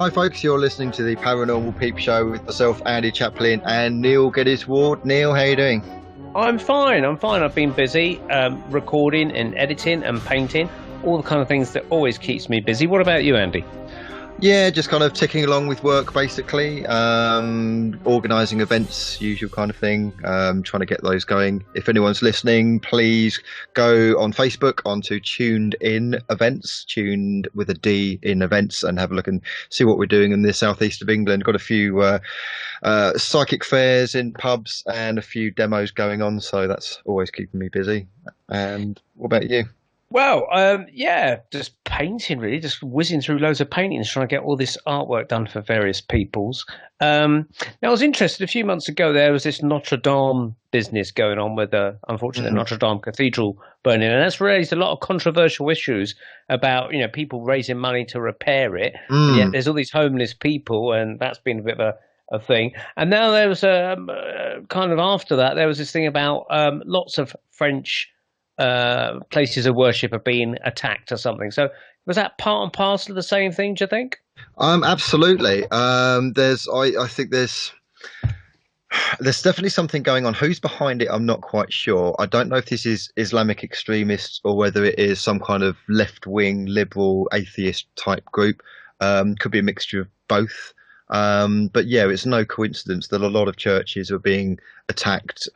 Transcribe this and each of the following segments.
Hi folks, you're listening to the Paranormal Peep Show with myself, Andy Chaplin, and Neil Geddes Ward. Neil, how you doing? I'm fine. I've been busy recording and editing and painting, all the kind of things that always keeps me busy. What about you, Andy? Yeah, just kind of ticking along with work, basically. Organising events, usual kind of thing. Trying to get those going. If anyone's listening, please go on Facebook onto Tuned In Events, tuned with a D in events, and have a look and see what we're doing in the southeast of England. Got a few psychic fairs in pubs and a few demos going on, so that's always keeping me busy. And what about you? Well, yeah, just painting really, just whizzing through loads of paintings, trying to get all this artwork done for various peoples. Now, I was interested, a few months ago, there was this Notre Dame business going on with, unfortunately, Notre Dame Cathedral burning, and that's raised a lot of controversial issues about, people raising money to repair it, and yet there's all these homeless people, and that's been a bit of a thing. And now there was kind of after that, there was this thing about lots of French places of worship are being attacked or something. So was that part and parcel of the same thing, do you think? Absolutely. I think there's definitely something going on. Who's behind it, I'm not quite sure. I don't know if this is Islamic extremists or whether it is some kind of left-wing, liberal, atheist type group. Could be a mixture of both. But yeah, it's no coincidence that a lot of churches are being attacked,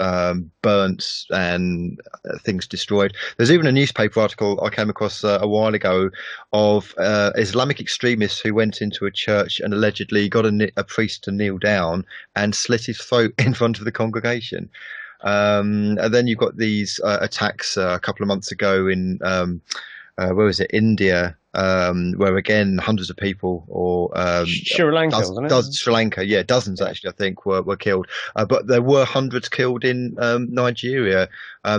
burnt, and things destroyed. There's even a newspaper article I came across a while ago of Islamic extremists who went into a church and allegedly got a priest to kneel down and slit his throat in front of the congregation. And then you've got these attacks a couple of months ago in where was it? India, where again hundreds of people, or Sri Lanka, wasn't it? Sri Lanka, yeah, dozens actually, I think, were killed. But there were hundreds killed in Nigeria.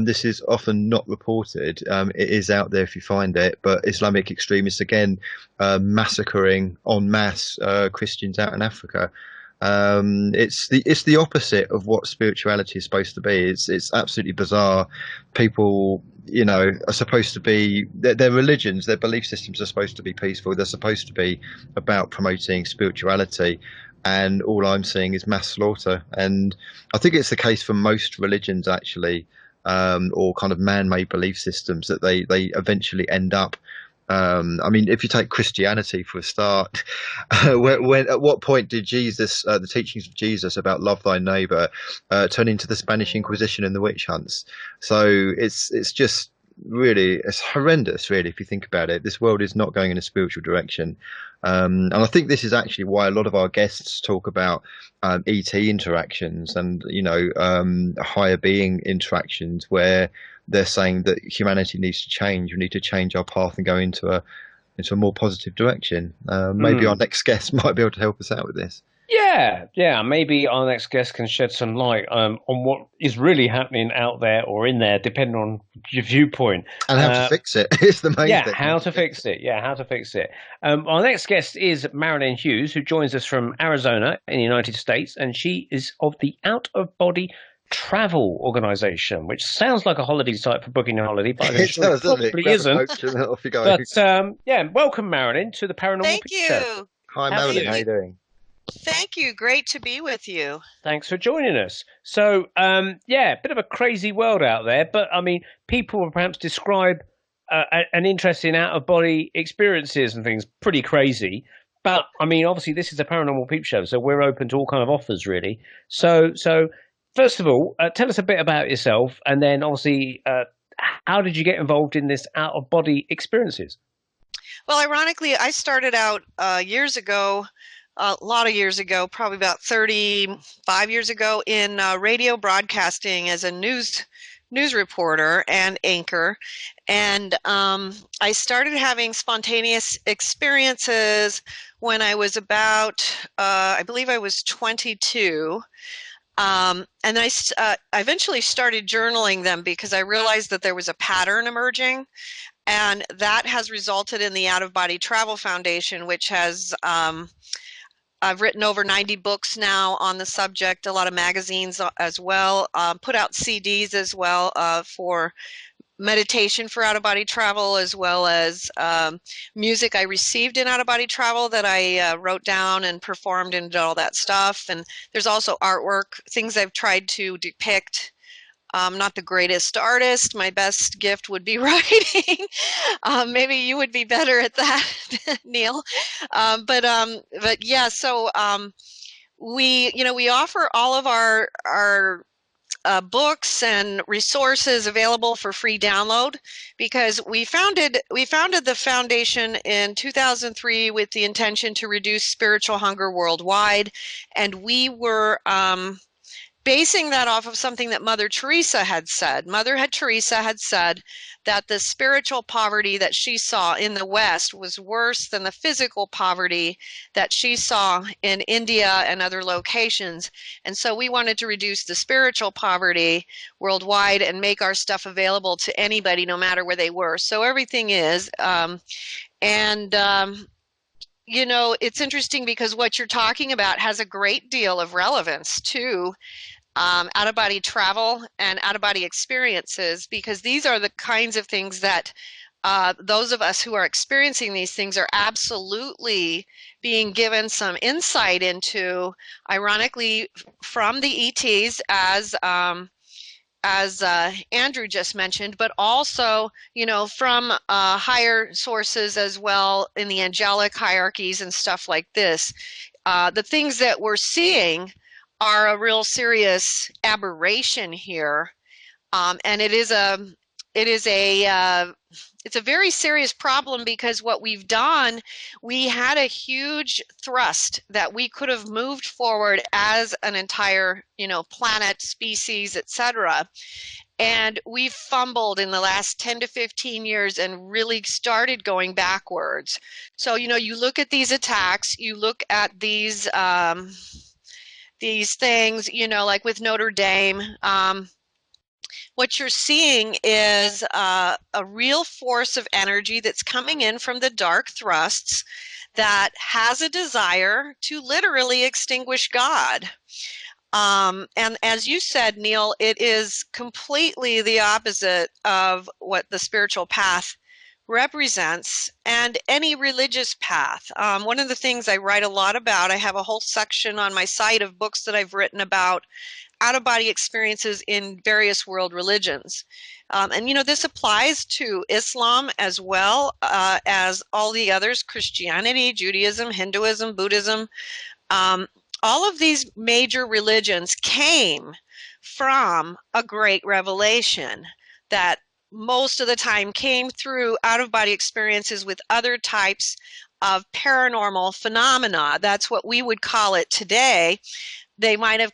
This is often not reported. It is out there if you find it. But Islamic extremists again massacring en masse Christians out in Africa. It's the opposite of what spirituality is supposed to be. It's absolutely bizarre. People, are supposed to be their religions, their belief systems are supposed to be peaceful. They're supposed to be about promoting spirituality, and all I'm seeing is mass slaughter. And I think it's the case for most religions actually, or kind of man-made belief systems, that they eventually end up. If you take Christianity for a start, when at what point did Jesus, the teachings of Jesus about love thy neighbor, turn into the Spanish Inquisition and the witch hunts? So it's just really, it's horrendous, really, if you think about it. This world is not going in a spiritual direction, and I think this is actually why a lot of our guests talk about ET interactions and higher being interactions, where they're saying that humanity needs to change. We need to change our path and go into a more positive direction. Maybe our next guest might be able to help us out with this. Yeah. Maybe our next guest can shed some light on what is really happening out there or in there, depending on your viewpoint. And how to fix it is the main thing. Yeah, how to fix it. Our next guest is Marilyn Hughes, who joins us from Arizona in the United States, and she is of the Out of Body Travel Organization, which sounds like a holiday site for booking a holiday, but it probably isn't. Off you go. But welcome, Marilyn, to the Paranormal Thank Peep Show. you. Hi, Marilyn. How are you doing? Thank you. Great to be with you. Thanks for joining us. So, bit of a crazy world out there, but people will perhaps describe an interest in out-of-body experiences and things pretty crazy. But obviously, this is a Paranormal Peep Show, so we're open to all kind of offers, really. So. First of all, tell us a bit about yourself, and then obviously, how did you get involved in this out-of-body experiences? Well, ironically, I started out years ago, a lot of years ago, probably about 35 years ago, in radio broadcasting as a news reporter and anchor. And I started having spontaneous experiences when I was about, I believe I was 22. And I eventually started journaling them because I realized that there was a pattern emerging, and that has resulted in the Out of Body Travel Foundation, which has, I've written over 90 books now on the subject, a lot of magazines as well, put out CDs as well for meditation for out-of-body travel, as well as music I received in out-of-body travel that I wrote down and performed and did all that stuff. And there's also artwork, things I've tried to depict. I'm not the greatest artist. My best gift would be writing. Maybe you would be better at that, Neil. But yeah, so we offer all of our books and resources available for free download, because we founded the foundation in 2003 with the intention to reduce spiritual hunger worldwide, and we were basing that off of something that Mother Teresa had said. Teresa had said that the spiritual poverty that she saw in the West was worse than the physical poverty that she saw in India and other locations. And so we wanted to reduce the spiritual poverty worldwide and make our stuff available to anybody, no matter where they were. So everything is. It's interesting because what you're talking about has a great deal of relevance to out-of-body travel and out-of-body experiences, because these are the kinds of things that those of us who are experiencing these things are absolutely being given some insight into, ironically, from the ETs, as Andrew just mentioned, but also, from higher sources as well in the angelic hierarchies and stuff like this. The things that we're seeing are a real serious aberration here, and it's a very serious problem, because what we've done, we had a huge thrust that we could have moved forward as an entire, planet, species, etc. And we've fumbled in the last 10 to 15 years and really started going backwards. So, you look at these attacks, you look at these things, like with Notre Dame. What you're seeing is a real force of energy that's coming in from the dark thrusts that has a desire to literally extinguish God. And as you said, Neil, it is completely the opposite of what the spiritual path represents, and any religious path. One of the things I write a lot about, I have a whole section on my site of books that I've written about out-of-body experiences in various world religions. And this applies to Islam as well as all the others: Christianity, Judaism, Hinduism, Buddhism. All of these major religions came from a great revelation that most of the time came through out-of-body experiences with other types of paranormal phenomena. That's what we would call it today. They might have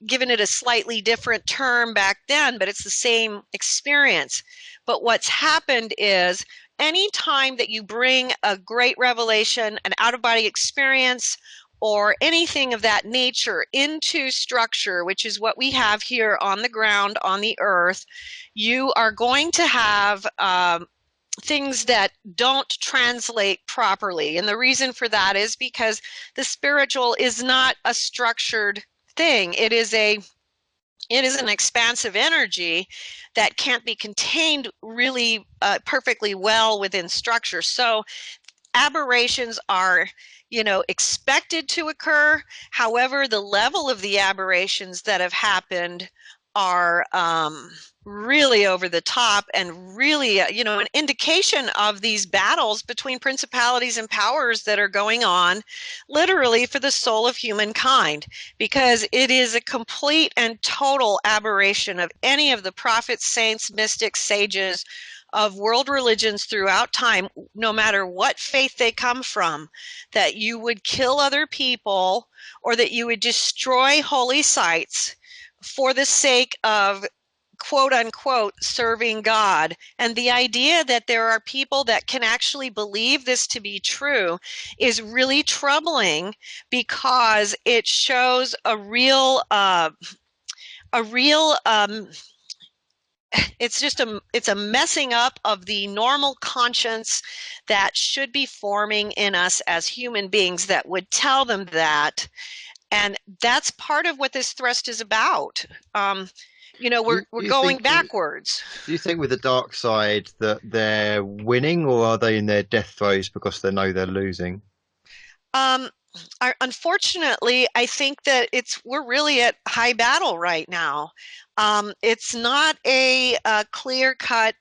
given it a slightly different term back then, but it's the same experience. But what's happened is, any time that you bring a great revelation, an out-of-body experience, or anything of that nature into structure, which is what we have here on the ground, on the earth, you are going to have things that don't translate properly. And the reason for that is because the spiritual is not a structured thing. It is an expansive energy that can't be contained really perfectly well within structure. So aberrations are, expected to occur. However, the level of the aberrations that have happened are really over the top, and really, an indication of these battles between principalities and powers that are going on literally for the soul of humankind, because it is a complete and total aberration of any of the prophets, saints, mystics, sages of world religions throughout time, no matter what faith they come from, that you would kill other people or that you would destroy holy sites for the sake of, quote unquote, serving God. And the idea that there are people that can actually believe this to be true is really troubling, because it shows it's a messing up of the normal conscience that should be forming in us as human beings, that would tell them that. And that's part of what this thrust is about. we're you going think backwards. do you think with the dark side that they're winning, or are they in their death throes because they know they're losing? Um, Unfortunately, I think that we're really at high battle right now. It's not a clear-cut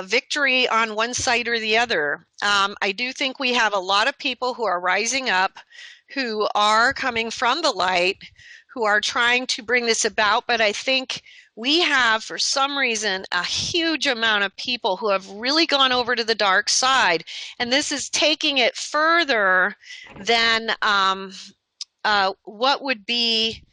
victory on one side or the other. I do think we have a lot of people who are rising up, who are coming from the light, who are trying to bring this about. But I think we have, for some reason, a huge amount of people who have really gone over to the dark side. And this is taking it further than what would be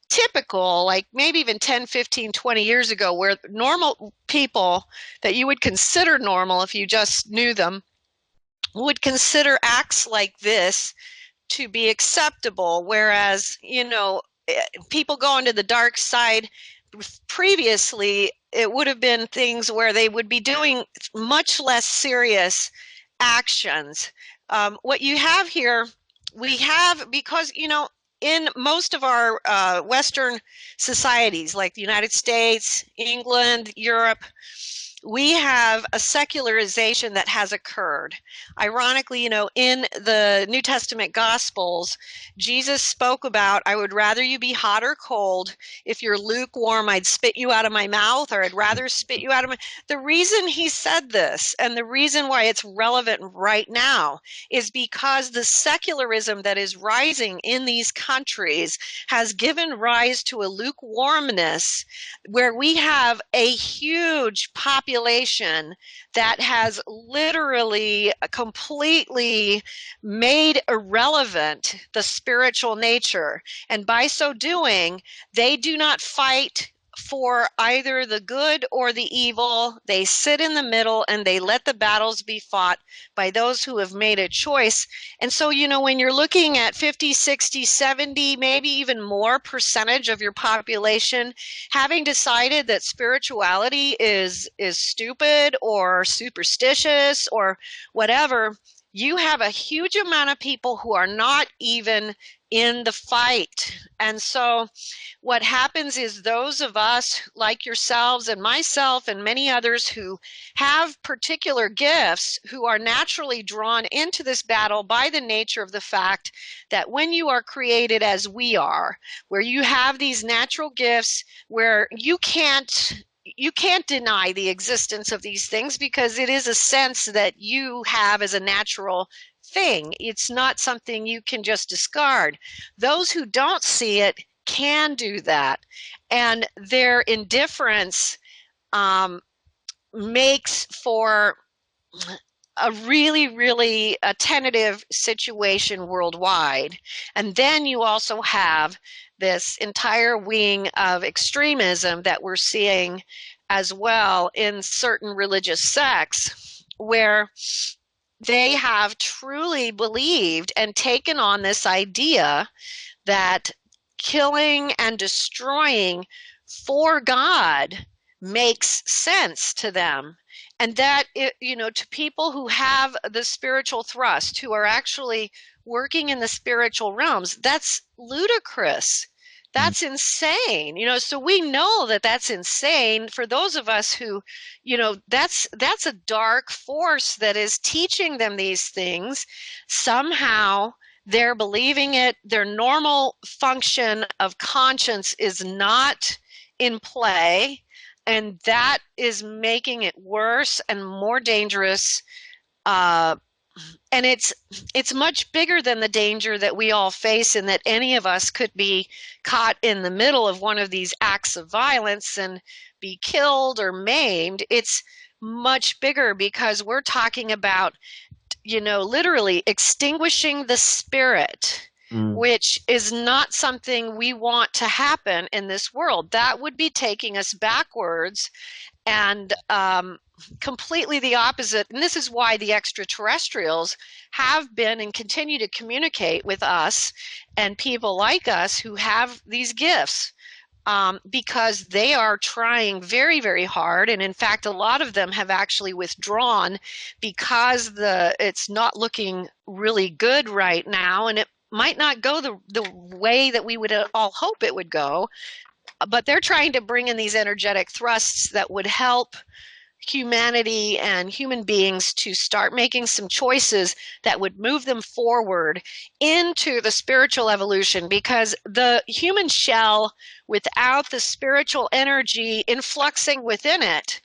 typical, like maybe even 10, 15, 20 years ago, where normal people that you would consider normal if you just knew them would consider acts like this to be acceptable. Whereas, people going to the dark side previously, it would have been things where they would be doing much less serious actions. What you have here, we have, because, in most of our Western societies, like the United States, England, Europe, we have a secularization that has occurred. Ironically, in the New Testament Gospels, Jesus spoke about, I would rather you be hot or cold. If you're lukewarm, I'd spit you out of my mouth, or I'd rather spit you out of my... The reason he said this, and the reason why it's relevant right now, is because the secularism that is rising in these countries has given rise to a lukewarmness where we have a huge population that has literally completely made irrelevant the spiritual nature. And by so doing, they do not fight for either the good or the evil. They sit in the middle and they let the battles be fought by those who have made a choice. And so, when you're looking at 50, 60, 70, maybe even more percentage of your population having decided that spirituality is stupid or superstitious or whatever, you have a huge amount of people who are not even in the fight. And so what happens is those of us like yourselves and myself and many others who have particular gifts, who are naturally drawn into this battle by the nature of the fact that when you are created as we are, where you have these natural gifts, where you can't deny the existence of these things because it is a sense that you have as a natural thing. It's not something you can just discard. Those who don't see it can do that. And their indifference makes for a really, really tentative situation worldwide. And then you also have this entire wing of extremism that we're seeing as well in certain religious sects, where they have truly believed and taken on this idea that killing and destroying for God makes sense to them. And that, to people who have the spiritual thrust, who are actually working in the spiritual realms, that's ludicrous. That's insane. So we know that that's insane for those of us who, that's a dark force that is teaching them these things. Somehow they're believing it. Their normal function of conscience is not in play. And that is making it worse and more dangerous. And it's much bigger than the danger that we all face, and that any of us could be caught in the middle of one of these acts of violence and be killed or maimed. It's much bigger because we're talking about, literally extinguishing the spirit. Which is not something we want to happen in this world. That would be taking us backwards and completely the opposite. And this is why the extraterrestrials have been and continue to communicate with us and people like us who have these gifts. Because they are trying very, very hard. And in fact, a lot of them have actually withdrawn because it's not looking really good right now. And it might not go the way that we would all hope it would go. but they're trying to bring in these energetic thrusts that would help humanity and human beings to start making some choices that would move them forward into the spiritual evolution, because the human shell without the spiritual energy influxing within it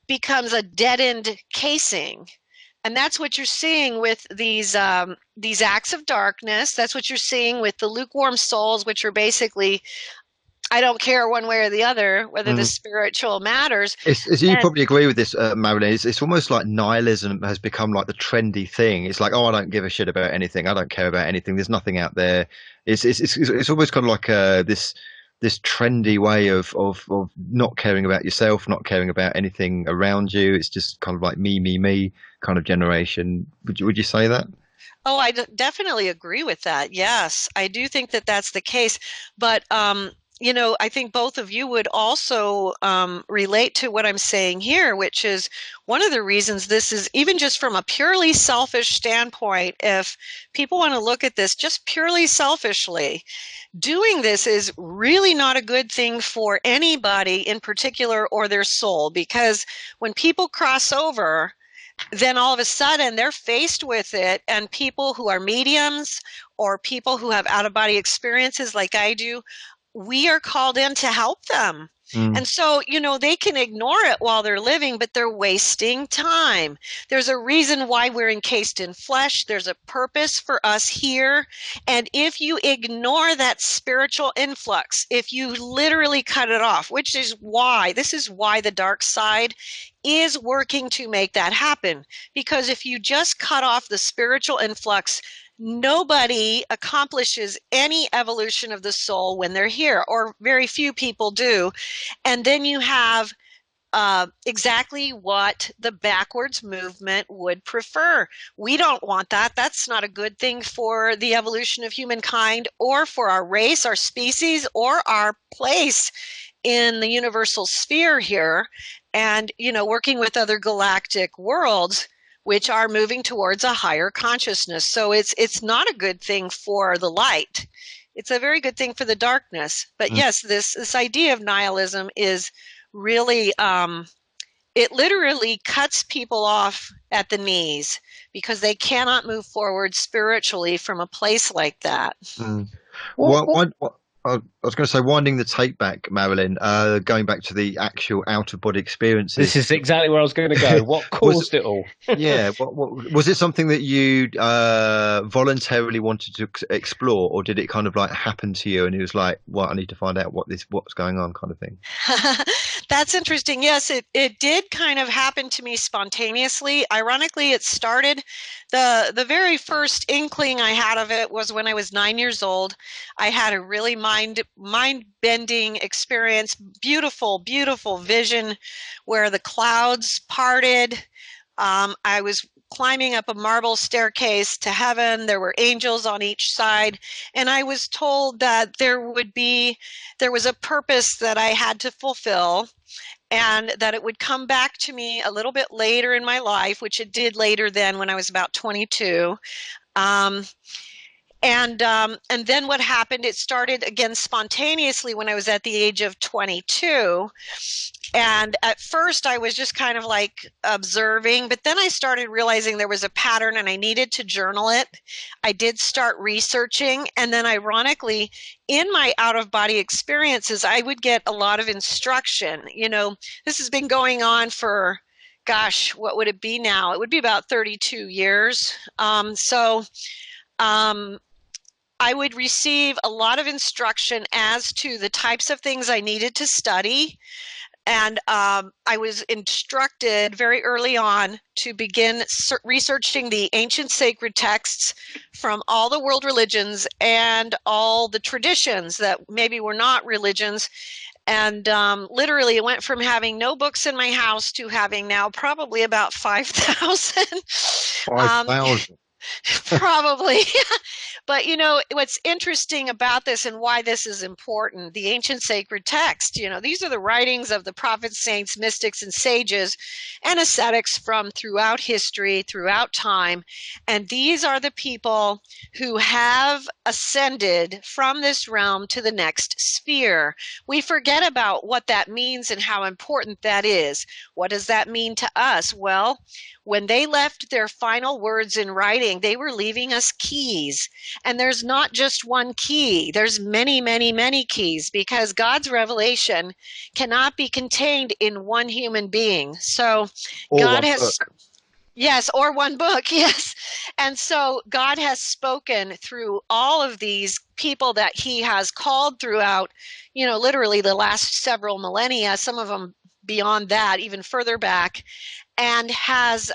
becomes a dead-end casing. And that's what you're seeing with these acts of darkness. That's what you're seeing with the lukewarm souls, which are basically, I don't care one way or the other whether the spiritual matters. You probably agree with this, Marilyn. It's almost like nihilism has become like the trendy thing. It's like, oh, I don't give a shit about anything. I don't care about anything. There's nothing out there. It's almost kind of like this trendy way of not caring about yourself, not caring about anything around you. It's just kind of like me kind of generation. Would you say that? Oh, I definitely agree with that. Yes, I do think that that's the case. But I think both of you would also relate to what I'm saying here, which is one of the reasons this is, even just from a purely selfish standpoint, if people want to look at this just purely selfishly, doing this is really not a good thing for anybody in particular or their soul, because when people cross over, then all of a sudden they're faced with it, and people who are mediums or people who have out-of-body experiences like I do, we are called in to help them. And so, they can ignore it while they're living, but they're wasting time. There's a reason why we're encased in flesh. There's a purpose for us here. And if you ignore that spiritual influx, if you literally cut it off, this is why the dark side is working to make that happen. Because if you just cut off the spiritual influx, nobody accomplishes any evolution of the soul when they're here, or very few people do. And then you have exactly what the backwards movement would prefer. We don't want that. That's not a good thing for the evolution of humankind, or for our race, our species, or our place in the universal sphere here. And, working with other galactic worlds, which are moving towards a higher consciousness. So it's not a good thing for the light. It's a very good thing for the darkness. But yes, this idea of nihilism is really, it literally cuts people off at the knees, because they cannot move forward spiritually from a place like that. I was going to say, winding the tape back, Marilyn, going back to the actual out-of-body experiences. This is exactly where I was going to go. What caused it all? Yeah. What was it something that you voluntarily wanted to explore, or did it kind of like happen to you and it was like, well, I need to find out what's going on kind of thing? That's interesting. Yes, it did kind of happen to me spontaneously. Ironically, it started, the very first inkling I had of it was when I was 9 years old. I had a really mind-bending experience, beautiful vision where the clouds parted. I was climbing up a marble staircase to heaven. There were angels on each side, and I was told that there was a purpose that I had to fulfill, and that it would come back to me a little bit later in my life, which it did later then when I was about 22. And then what happened, it started again spontaneously when I was at the age of 22. And at first I was just kind of like observing, but then I started realizing there was a pattern and I needed to journal it. I did start researching. And then ironically, in my out-of-body experiences, I would get a lot of instruction. This has been going on for, gosh, what would it be now? It would be about 32 years. I would receive a lot of instruction as to the types of things I needed to study. And I was instructed very early on to begin researching the ancient sacred texts from all the world religions and all the traditions that maybe were not religions. And literally it went from having no books in my house to having now probably about 5,000. 5,000. Probably. But what's interesting about this and why this is important, the ancient sacred text, these are the writings of the prophets, saints, mystics, and sages and ascetics from throughout history, throughout time. And these are the people who have ascended from this realm to the next sphere. We forget about what that means and how important that is. What does that mean to us? Well, when they left their final words in writing, they were leaving us keys. And there's not just one key. There's many, many, many keys, because God's revelation cannot be contained in one human being. So God has... Yes, or one book, yes. And so God has spoken through all of these people that he has called throughout, literally the last several millennia, some of them beyond that, even further back, and has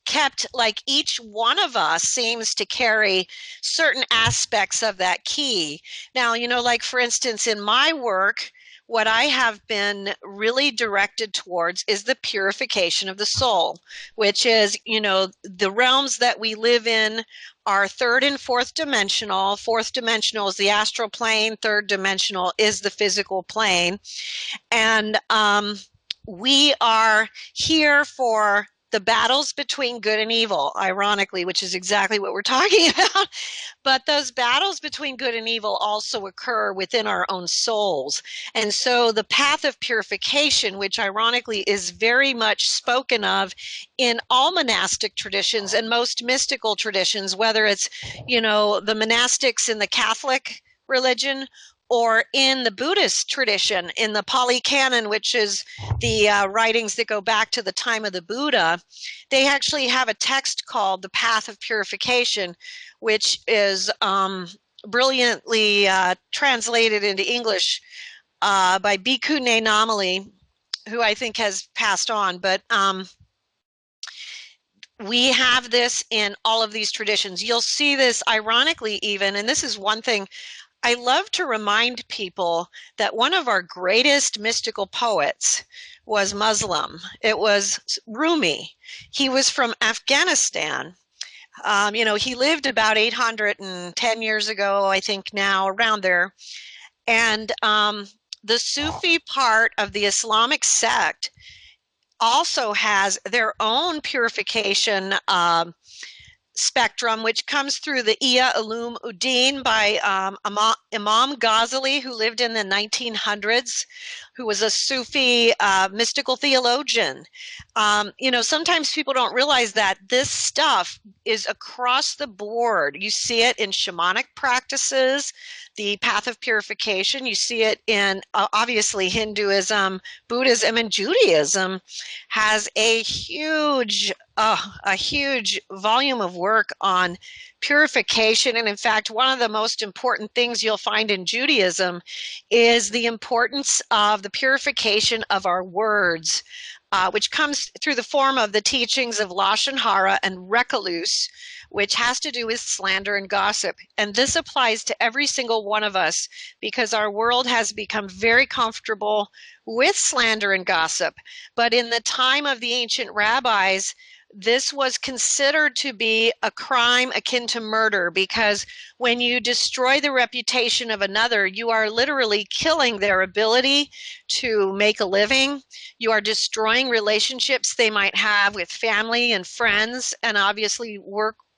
kept, like, each one of us seems to carry certain aspects of that key. Now, like, for instance, in my work, what I have been really directed towards is the purification of the soul, which is, the realms that we live in are third and fourth dimensional. Fourth dimensional is the astral plane. Third dimensional is the physical plane. And we are here for the battles between good and evil, ironically, which is exactly what we're talking about. But those battles between good and evil also occur within our own souls. And so the path of purification, which ironically is very much spoken of in all monastic traditions and most mystical traditions, whether it's, the monastics in the Catholic religion or in the Buddhist tradition, in the Pali Canon, which is the writings that go back to the time of the Buddha, they actually have a text called The Path of Purification, which is brilliantly translated into English by Bhikkhu Namali, who I think has passed on. But we have this in all of these traditions. You'll see this ironically even, and this is one thing I love to remind people, that one of our greatest mystical poets was Muslim. It was Rumi. He was from Afghanistan. He lived about 810 years ago, I think now, around there. And the Sufi part of the Islamic sect also has their own purification spectrum, which comes through the Iya Ulum Uddin by Imam Ghazali, who lived in the 1900s, who was a Sufi mystical theologian. Sometimes people don't realize that this stuff is across the board. You see it in shamanic practices, the path of purification. You see it in, obviously, Hinduism, Buddhism, and Judaism has a huge volume of work on purification. And in fact, one of the most important things you'll find in Judaism is the importance of the purification of our words, which comes through the form of the teachings of Lashon Hara and Rekalus, which has to do with slander and gossip. And this applies to every single one of us, because our world has become very comfortable with slander and gossip. But in the time of the ancient rabbis, this was considered to be a crime akin to murder, because when you destroy the reputation of another, you are literally killing their ability to make a living. You are destroying relationships they might have with family and friends, and obviously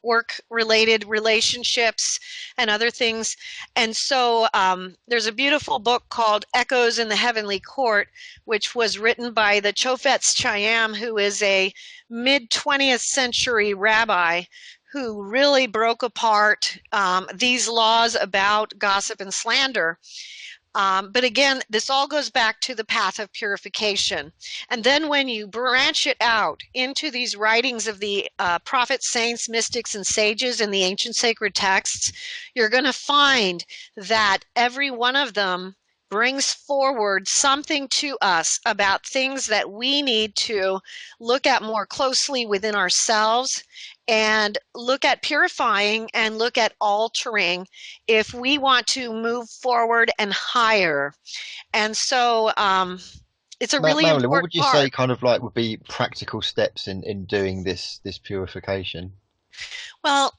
work-related relationships and other things. And so there's a beautiful book called Echoes in the Heavenly Court, which was written by the Chofetz Chaim, who is a mid-20th century rabbi who really broke apart these laws about gossip and slander. But again, this all goes back to the path of purification. And then when you branch it out into these writings of the prophets, saints, mystics, and sages in the ancient sacred texts, you're going to find that every one of them brings forward something to us about things that we need to look at more closely within ourselves, and look at purifying and look at altering if we want to move forward and higher. And so it's a really Marilyn, what would important you say part. kind of like would be practical steps in doing this purification? Well,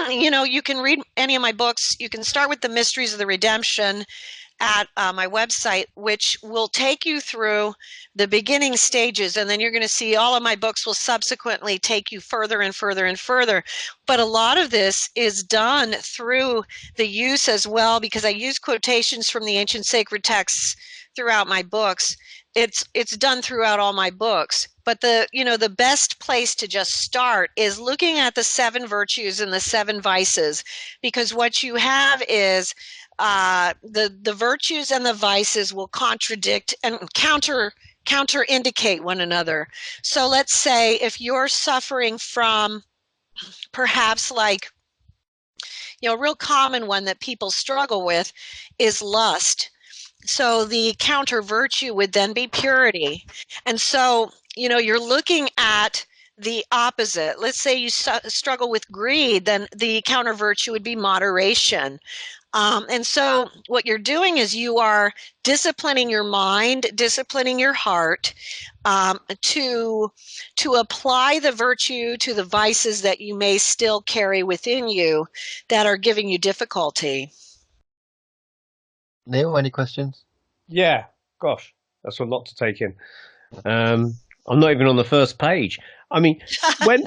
you can read any of my books. You can start with the Mysteries of the Redemption at my website, which will take you through the beginning stages. And then you're going to see all of my books will subsequently take you further and further and further. But a lot of this is done through the use as well, because I use quotations from the ancient sacred texts throughout my books. It's done throughout all my books. But the best place to just start is looking at the 7 virtues and the 7 vices, because what you have is the virtues and the vices will contradict and counter indicate one another. So let's say if you're suffering from perhaps like, a real common one that people struggle with is lust. So the counter virtue would then be purity. And so, you're looking at the opposite. Let's say you struggle with greed, then the counter virtue would be moderation. And so what you're doing is you are disciplining your mind, disciplining your heart, to apply the virtue to the vices that you may still carry within you that are giving you difficulty. Neil, any questions? Yeah, gosh, that's a lot to take in. I'm not even on the first page. I mean, when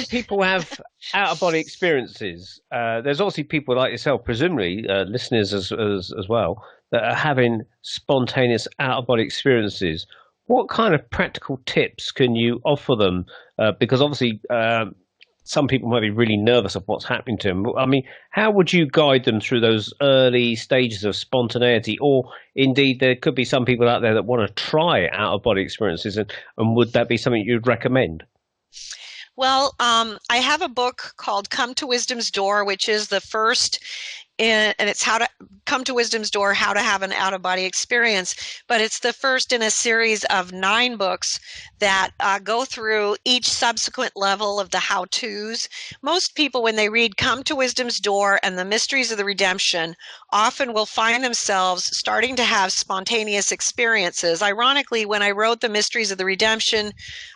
people have out of body experiences, there's obviously people like yourself, presumably listeners as well, that are having spontaneous out of body experiences. What kind of practical tips can you offer them? Because obviously, some people might be really nervous of what's happening to them. I mean, how would you guide them through those early stages of spontaneity? Or indeed, there could be some people out there that want to try out of body experiences, and would that be something you'd recommend? Well, I have a book called Come to Wisdom's Door, which is the first and it's how to come to wisdom's door, how to have an out-of-body experience. But it's the first in a series of 9 books that go through each subsequent level of the how-tos. Most people, when they read Come to Wisdom's Door and the Mysteries of the Redemption, often will find themselves starting to have spontaneous experiences. Ironically, when I wrote the Mysteries of the Redemption,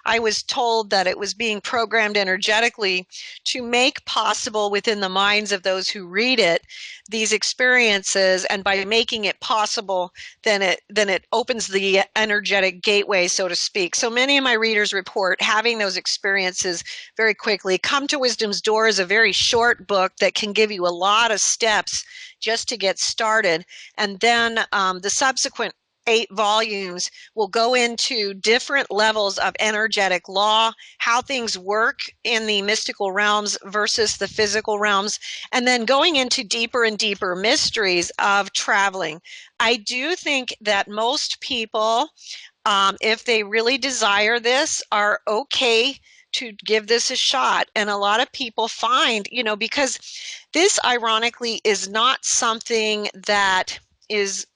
I was told that it was being programmed energetically to make possible within the minds of those who read it these experiences, and by making it possible, then it opens the energetic gateway, so to speak. So many of my readers report having those experiences very quickly. Come to Wisdom's Door is a very short book that can give you a lot of steps just to get started, and then the subsequent 8 volumes will go into different levels of energetic law, how things work in the mystical realms versus the physical realms, and then going into deeper and deeper mysteries of traveling. I do think that most people, if they really desire this, are okay to give this a shot. And a lot of people find, because this ironically is not something that is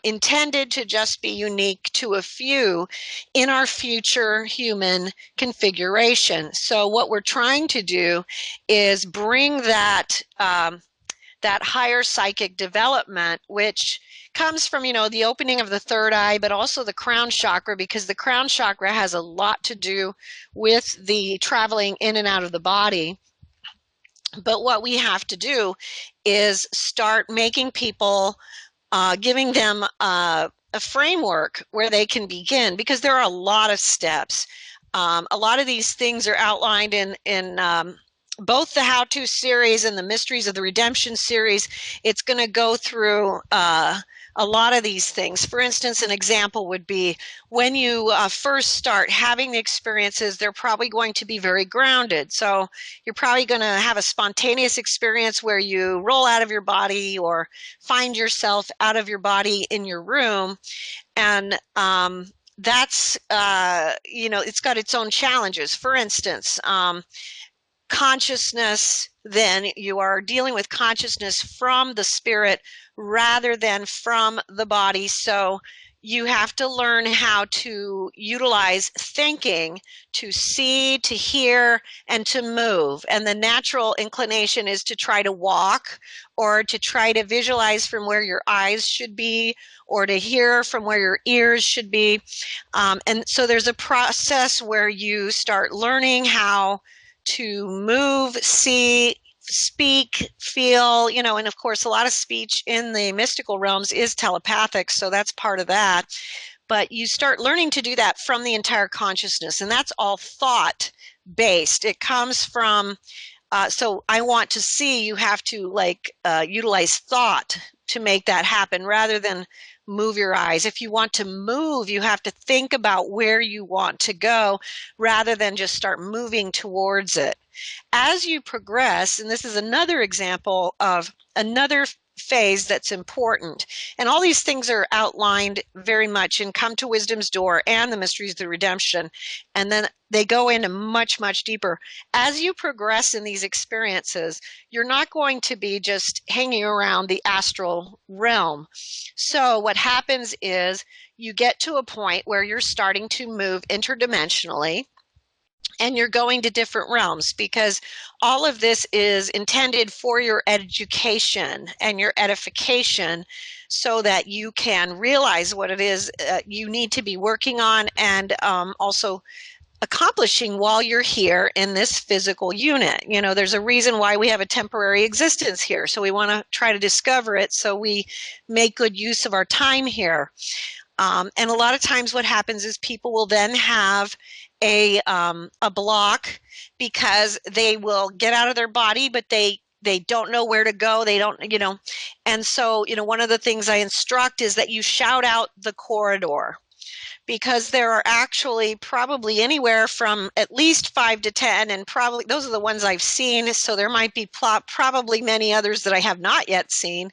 intended to just be unique to a few in our future human configuration. So what we're trying to do is bring that that higher psychic development, which comes from, the opening of the third eye, but also the crown chakra, because the crown chakra has a lot to do with the traveling in and out of the body. But what we have to do is start making people giving them a framework where they can begin, because there are a lot of steps. A lot of these things are outlined in both the How-To series and the Mysteries of the Redemption series. It's going to go through a lot of these things. For instance, an example would be when you first start having the experiences, they're probably going to be very grounded. So you're probably going to have a spontaneous experience where you roll out of your body or find yourself out of your body in your room. And that's, it's got its own challenges. For instance, consciousness, then you are dealing with consciousness from the spirit rather than from the body. So you have to learn how to utilize thinking to see, to hear, and to move. And the natural inclination is to try to walk or to try to visualize from where your eyes should be or to hear from where your ears should be. And so there's a process where you start learning how to move, see, speak, feel, and of course a lot of speech in the mystical realms is telepathic, so that's part of that. But you start learning to do that from the entire consciousness, and that's all thought based. It comes from so I want to see, you have to utilize thought to make that happen rather than move your eyes. If you want to move, you have to think about where you want to go rather than just start moving towards it. As you progress, and this is another example of another phase that's important, and all these things are outlined very much in Come to Wisdom's Door and the Mysteries of the Redemption, and then they go into much, much deeper. As you progress in these experiences, you're not going to be just hanging around the astral realm. So what happens is you get to a point where you're starting to move interdimensionally, and you're going to different realms, because all of this is intended for your education and your edification so that you can realize what it is you need to be working on and also accomplishing while you're here in this physical unit. There's a reason why we have a temporary existence here. So we want to try to discover it so we make good use of our time here. And a lot of times what happens is people will then have a block because they will get out of their body, but they don't know where to go. They don't, and so, one of the things I instruct is that you shout out the corridor, because there are actually probably anywhere from at least 5 to 10, and probably those are the ones I've seen. So there might be probably many others that I have not yet seen.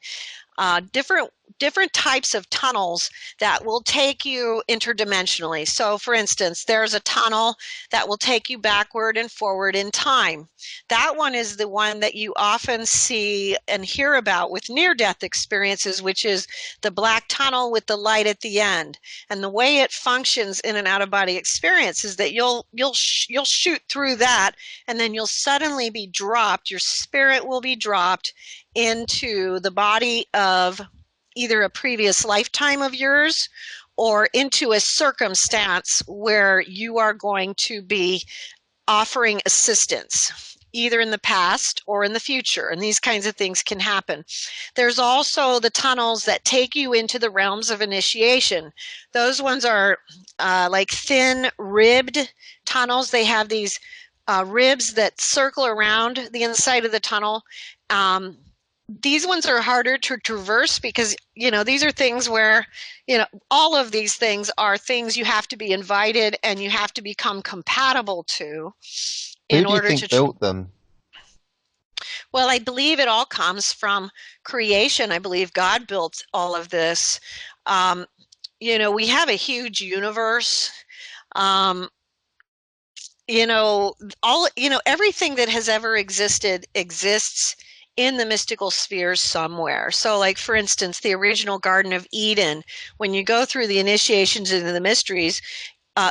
Different types of tunnels that will take you interdimensionally. So for instance, there's a tunnel that will take you backward and forward in time. That one is the one that you often see and hear about with near-death experiences, which is the black tunnel with the light at the end. And the way it functions in an out-of-body experience is that you'll shoot through that, and then you'll suddenly be dropped. Your spirit will be dropped into the body of either a previous lifetime of yours or into a circumstance where you are going to be offering assistance, either in the past or in the future. And these kinds of things can happen. There's also the tunnels that take you into the realms of initiation. Those ones are like thin ribbed tunnels. They have these ribs that circle around the inside of the tunnel. These ones are harder to traverse because, these are things where, all of these things are things you have to be invited and you have to become compatible to in order to. Who do you think built them? Well, I believe it all comes from creation. I believe God built all of this. We have a huge universe. Everything that has ever existed exists in the mystical spheres somewhere. So like, for instance, the original Garden of Eden, when you go through the initiations into the mysteries,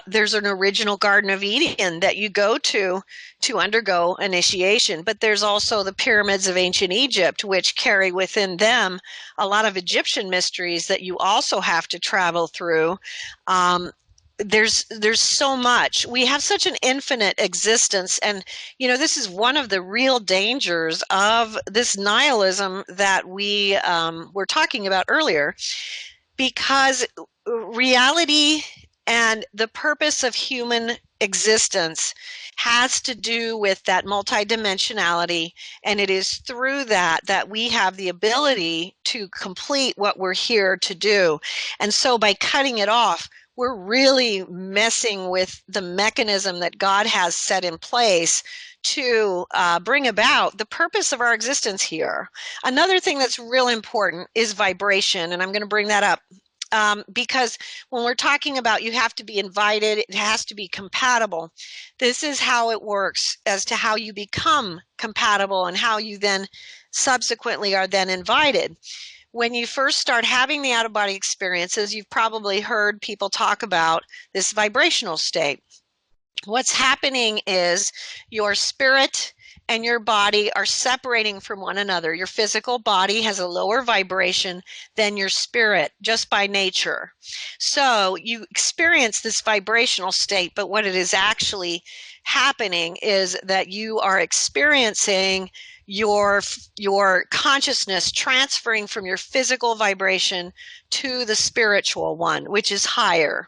there's an original Garden of Eden that you go to undergo initiation. But there's also the pyramids of ancient Egypt, which carry within them a lot of Egyptian mysteries that you also have to travel through. There's so much. We have such an infinite existence, and this is one of the real dangers of this nihilism that we were talking about earlier, because reality and the purpose of human existence has to do with that multidimensionality, and it is through that we have the ability to complete what we're here to do. And so by cutting it off, we're really messing with the mechanism that God has set in place to bring about the purpose of our existence here. Another thing that's real important is vibration, and I'm going to bring that up. Because when we're talking about you have to be invited, it has to be compatible. This is how it works as to how you become compatible and how you then subsequently are then invited. when you first start having the out-of-body experiences, you've probably heard people talk about this vibrational state. What's happening is your spirit and your body are separating from one another. Your physical body has a lower vibration than your spirit just by nature. So you experience this vibrational state, but what it is actually happening is that you are experiencing your consciousness transferring from your physical vibration to the spiritual one, which is higher.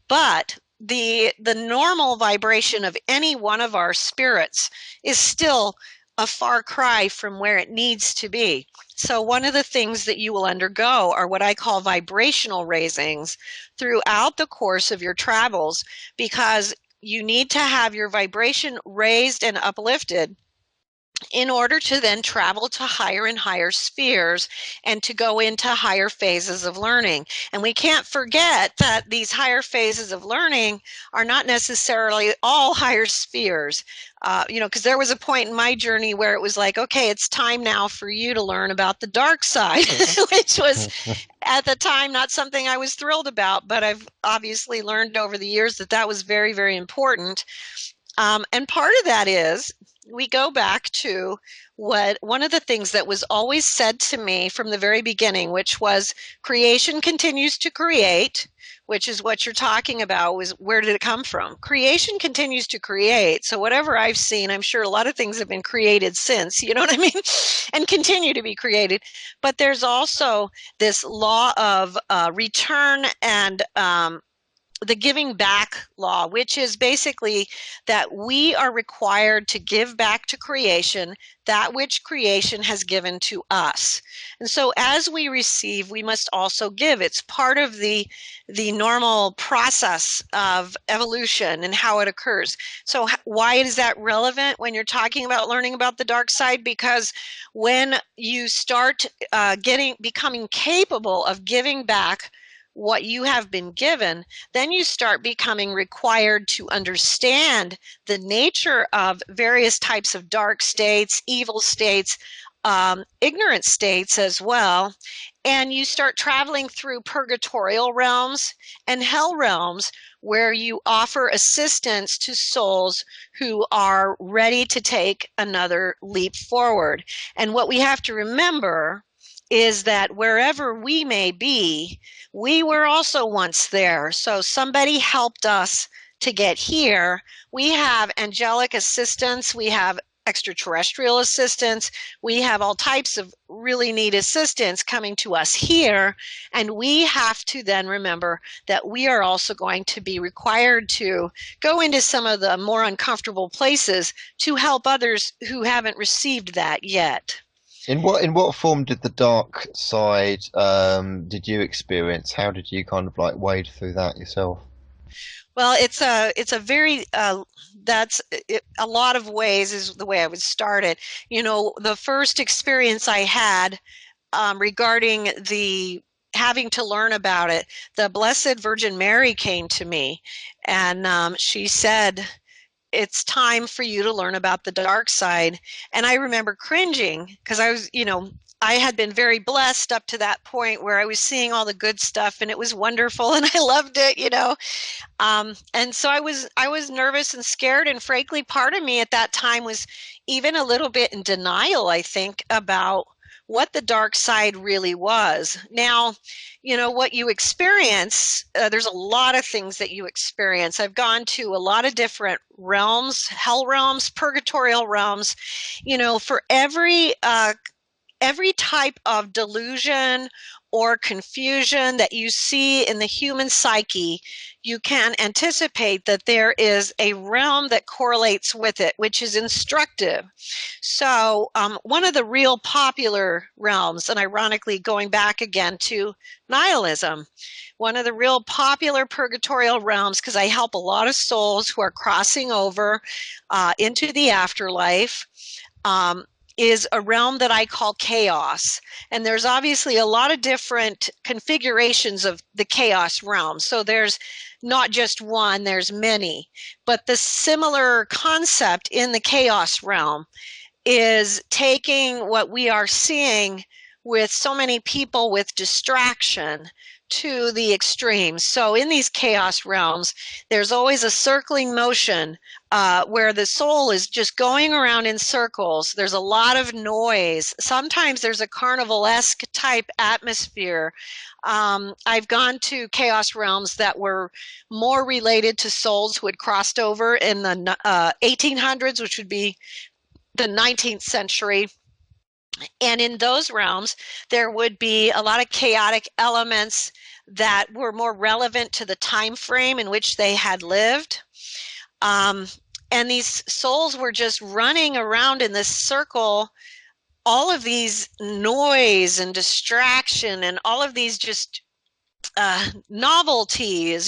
But the normal vibration of any one of our spirits is still a far cry from where it needs to be. So one of the things that you will undergo are what I call vibrational raisings throughout the course of your travels, because you need to have your vibration raised and uplifted in order to then travel to higher and higher spheres and to go into higher phases of learning. And we can't forget that these higher phases of learning are not necessarily all higher spheres. Because there was a point in my journey where it was like, okay, it's time now for you to learn about the dark side, which was at the time not something I was thrilled about, but I've obviously learned over the years that that was very, very important. And part of that is we go back to one of the things that was always said to me from the very beginning, which was creation continues to create, which is what you're talking about, was where did it come from? Creation continues to create. So whatever I've seen, I'm sure a lot of things have been created since, you know what I mean? And continue to be created. But there's also this law of return and the giving back law, which is basically that we are required to give back to creation that which creation has given to us. And so as we receive, we must also give. It's part of the normal process of evolution and how it occurs. So why is that relevant when you're talking about learning about the dark side? Because when you start becoming capable of giving back what you have been given, then you start becoming required to understand the nature of various types of dark states, evil states, ignorant states as well. And you start traveling through purgatorial realms and hell realms where you offer assistance to souls who are ready to take another leap forward. And what we have to remember is that wherever we may be, we were also once there. So somebody helped us to get here. We have angelic assistance. We have extraterrestrial assistance. We have all types of really neat assistance coming to us here. And we have to then remember that we are also going to be required to go into some of the more uncomfortable places to help others who haven't received that yet. In what form did the dark side did you experience? How did you kind of like wade through that yourself? Well, it's a very that's it, a lot of ways is the way I would start it. You know, the first experience I had regarding the having to learn about it, the Blessed Virgin Mary came to me, and she said, it's time for you to learn about the dark side. And I remember cringing because I was, I had been very blessed up to that point where I was seeing all the good stuff and it was wonderful and I loved it, and so I was nervous and scared. And frankly, part of me at that time was even a little bit in denial, I think, about what the dark side really was. Now, what you experience, there's a lot of things that you experience. I've gone to a lot of different realms, hell realms, purgatorial realms, for every type of delusion or confusion that you see in the human psyche, you can anticipate that there is a realm that correlates with it, which is instructive. So one of the real popular realms, and ironically going back again to nihilism, one of the real popular purgatorial realms, because I help a lot of souls who are crossing over into the afterlife, is a realm that I call chaos. And there's obviously a lot of different configurations of the chaos realm. So there's not just one, there's many. But the similar concept in the chaos realm is taking what we are seeing with so many people with distraction to the extremes. So in these chaos realms, there's always a circling motion where the soul is just going around in circles. There's a lot of noise. Sometimes there's a carnivalesque type atmosphere. I've gone to chaos realms that were more related to souls who had crossed over in the 1800s, which would be the 19th century. And in those realms, there would be a lot of chaotic elements that were more relevant to the time frame in which they had lived. And these souls were just running around in this circle, all of these noise and distraction and all of these just novelties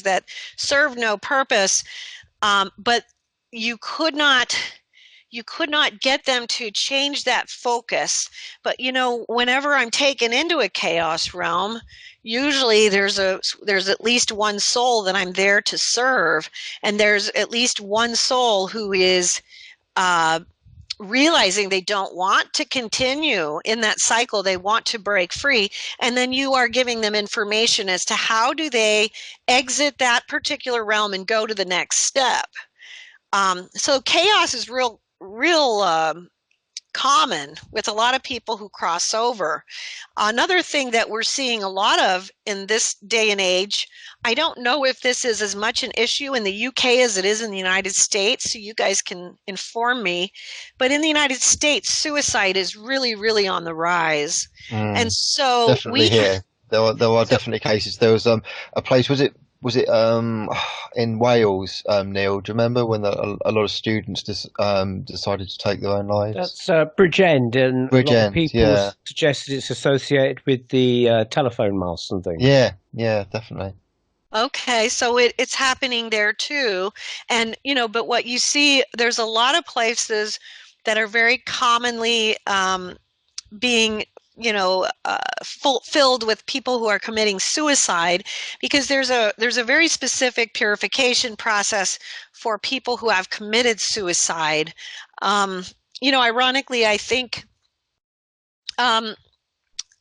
that serve no purpose. But you could not get them to change that focus. But whenever I'm taken into a chaos realm, usually there's at least one soul that I'm there to serve, and there's at least one soul who is realizing they don't want to continue in that cycle. They want to break free. And then you are giving them information as to how do they exit that particular realm and go to the next step. So chaos is real common with a lot of people who cross over. Another thing that we're seeing a lot of in this day and age, I don't know if this is as much an issue in the UK as it is in the United States, so you guys can inform me, but in the United States, suicide is really, really on the rise. And so definitely here. There are definitely cases. There was a place, was it in Wales, Neil? Do you remember when a lot of students decided to take their own lives? That's Bridgend, and a lot of people suggested it's associated with the telephone masts and things. Yeah, definitely. Okay, so it's happening there too. And, but what you see, there's a lot of places that are very commonly being filled with people who are committing suicide, because there's a very specific purification process for people who have committed suicide. Ironically, I think, a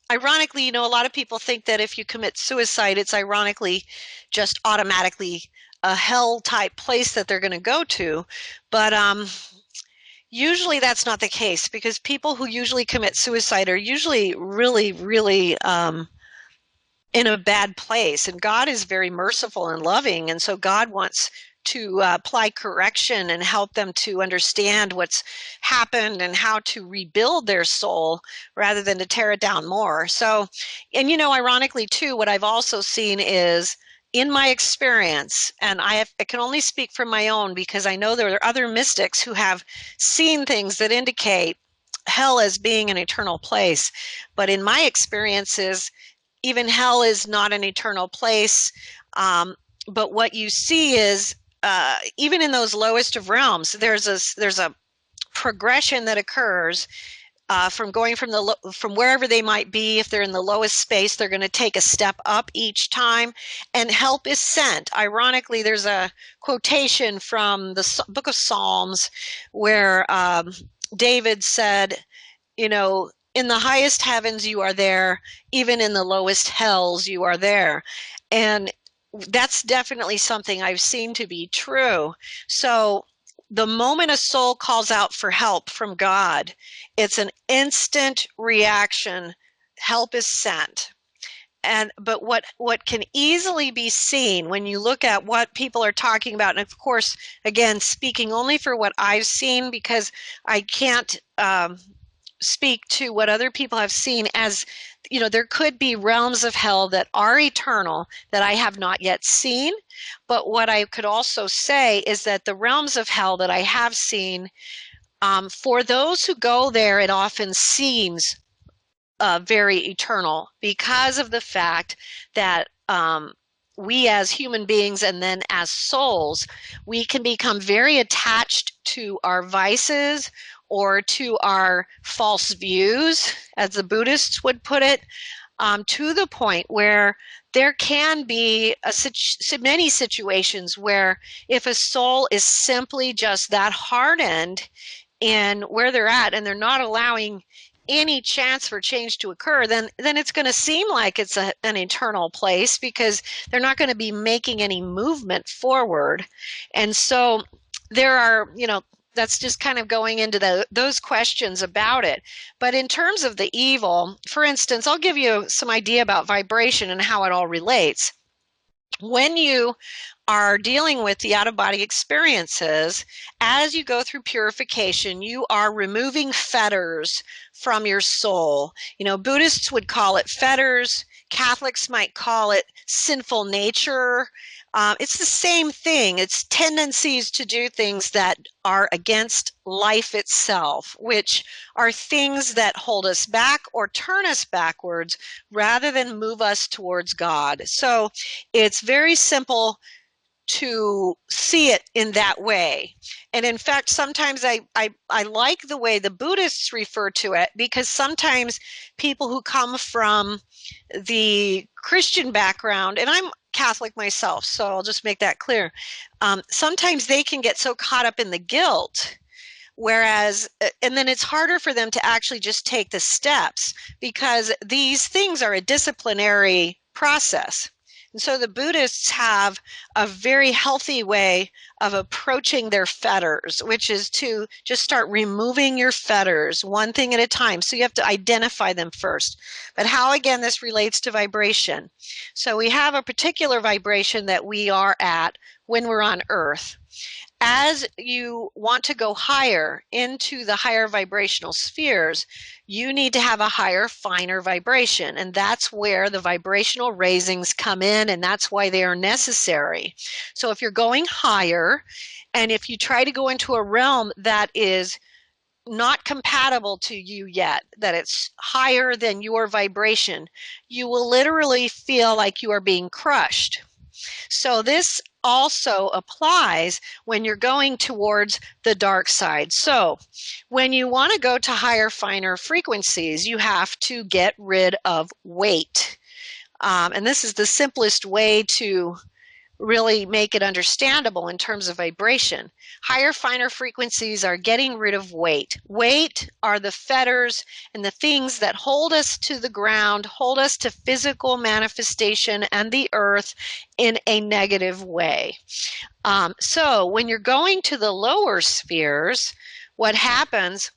lot of people think that if you commit suicide, it's ironically just automatically a hell type place that they're going to go to. But usually that's not the case, because people who usually commit suicide are usually really, really in a bad place. And God is very merciful and loving. And so God wants to apply correction and help them to understand what's happened and how to rebuild their soul rather than to tear it down more. So, and ironically too, what I've also seen is, in my experience, and I can only speak from my own because I know there are other mystics who have seen things that indicate hell as being an eternal place. But in my experiences, even hell is not an eternal place. But what you see is, even in those lowest of realms, there's a progression that occurs. From going from wherever they might be. If they're in the lowest space, they're going to take a step up each time, and help is sent. Ironically, there's a quotation from the book of Psalms where David said, in the highest heavens you are there, even in the lowest hells you are there. And that's definitely something I've seen to be true. So the moment a soul calls out for help from God, it's an instant reaction. Help is sent. But what can easily be seen when you look at what people are talking about, and of course, again, speaking only for what I've seen, because I can't speak to what other people have seen, as there could be realms of hell that are eternal that I have not yet seen. But what I could also say is that the realms of hell that I have seen, for those who go there, it often seems very eternal, because of the fact that we as human beings, and then as souls, we can become very attached to our vices or to our false views, as the Buddhists would put it, to the point where there can be many situations where if a soul is simply just that hardened in where they're at, and they're not allowing any chance for change to occur, then it's going to seem like it's an eternal place, because they're not going to be making any movement forward. And so there are, that's just kind of going into those questions about it. But in terms of the evil, for instance, I'll give you some idea about vibration and how it all relates. When you are dealing with the out-of-body experiences, as you go through purification, you are removing fetters from your soul. Buddhists would call it fetters. Catholics might call it sinful nature. It's the same thing. It's tendencies to do things that are against life itself, which are things that hold us back or turn us backwards rather than move us towards God. So it's very simple to see it in that way. And in fact, sometimes I like the way the Buddhists refer to it, because sometimes people who come from the Christian background, and I'm Catholic myself, so I'll just make that clear, sometimes they can get so caught up in the guilt, and then it's harder for them to actually just take the steps, because these things are a disciplinary process. And so the Buddhists have a very healthy way of approaching their fetters, which is to just start removing your fetters one thing at a time. So you have to identify them first. But how, again, this relates to vibration. So we have a particular vibration that we are at when we're on Earth. As you want to go higher into the higher vibrational spheres, you need to have a higher, finer vibration. And that's where the vibrational raisings come in, and that's why they are necessary. So if you're going higher, and if you try to go into a realm that is not compatible to you yet, that it's higher than your vibration, you will literally feel like you are being crushed. So this also applies when you're going towards the dark side. So when you want to go to higher, finer frequencies, you have to get rid of weight. And this is the simplest way to really make it understandable in terms of vibration. Higher, finer frequencies are getting rid of weight. Weight are the fetters and the things that hold us to the ground, hold us to physical manifestation and the earth in a negative way. So when you're going to the lower spheres, what happens,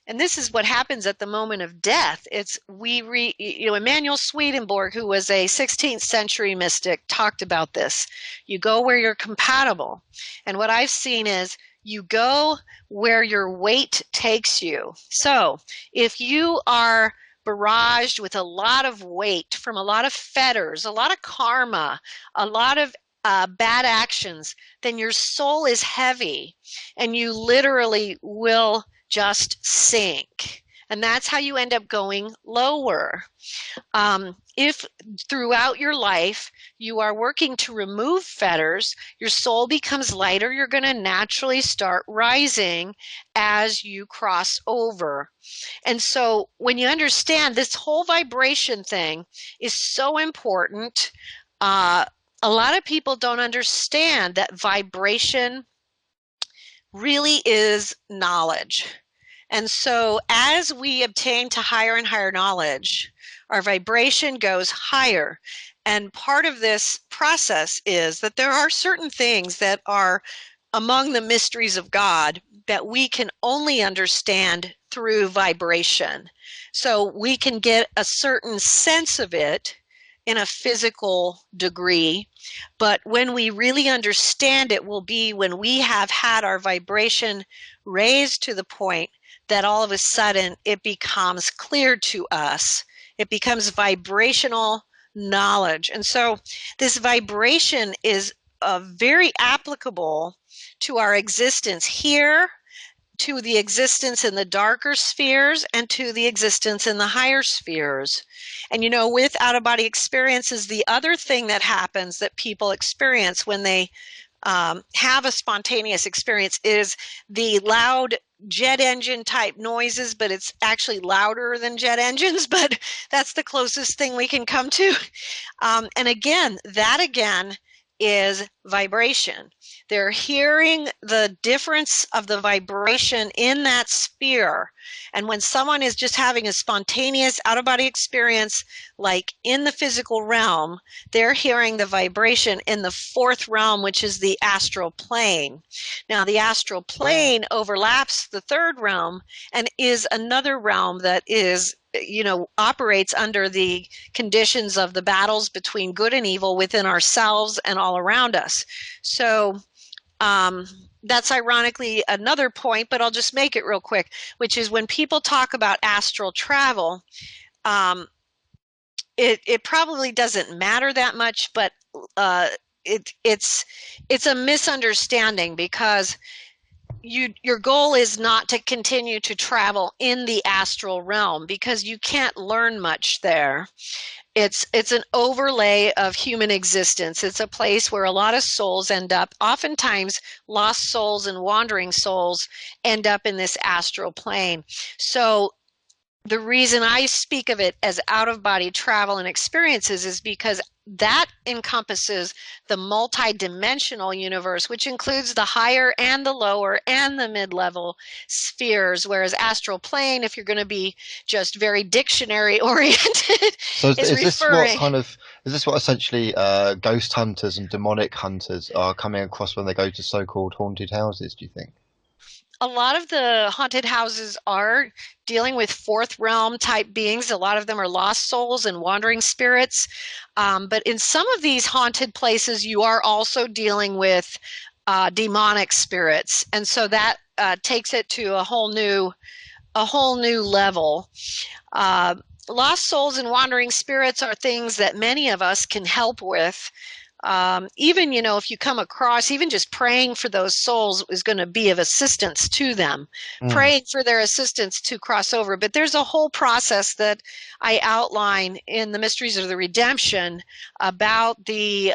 and this is what happens at the moment of death. Emanuel Swedenborg, who was a 16th century mystic, talked about this. You go where you're compatible. And what I've seen is you go where your weight takes you. So if you are barraged with a lot of weight from a lot of fetters, a lot of karma, a lot of bad actions, then your soul is heavy and you literally will just sink. And that's how you end up going lower. If throughout your life you are working to remove fetters, your soul becomes lighter, you're going to naturally start rising as you cross over. And so when you understand this whole vibration thing is so important, a lot of people don't understand that vibration really is knowledge. And so as we obtain to higher and higher knowledge, our vibration goes higher. And part of this process is that there are certain things that are among the mysteries of God that we can only understand through vibration. So we can get a certain sense of it in a physical degree, but when we really understand it will be when we have had our vibration raised to the point that all of a sudden it becomes clear to us. It becomes vibrational knowledge. And so this vibration is very applicable to our existence here, to the existence in the darker spheres, and to the existence in the higher spheres. And with out-of-body experiences, the other thing that happens that people experience when they have a spontaneous experience is the loud jet engine type noises, but it's actually louder than jet engines, but that's the closest thing we can come to. And again, that is vibration. They're hearing the difference of the vibration in that sphere. And when someone is just having a spontaneous out-of-body experience, like in the physical realm, they're hearing the vibration in the fourth realm, which is the astral plane. Now, the astral plane overlaps the third realm and is another realm that is, operates under the conditions of the battles between good and evil within ourselves and all around us. So that's ironically another point, but I'll just make it real quick, which is when people talk about astral travel, it probably doesn't matter that much, but it's a misunderstanding, because your goal is not to continue to travel in the astral realm, because you can't learn much there. It's an overlay of human existence. It's a place where a lot of souls end up. Oftentimes, lost souls and wandering souls end up in this astral plane. So the reason I speak of it as out-of-body travel and experiences is because that encompasses the multi-dimensional universe, which includes the higher and the lower and the mid-level spheres, whereas astral plane, if you're going to be just very dictionary oriented, So is this what essentially ghost hunters and demonic hunters are coming across when they go to so-called haunted houses, do you think? A lot of the haunted houses are dealing with fourth realm type beings. A lot of them are lost souls and wandering spirits. But in some of these haunted places, you are also dealing with demonic spirits. And so that takes it to a whole new level. Lost souls and wandering spirits are things that many of us can help with. Even, if you come across, even just praying for those souls is going to be of assistance to them, praying for their assistance to cross over. But there's a whole process that I outline in the Mysteries of the Redemption about the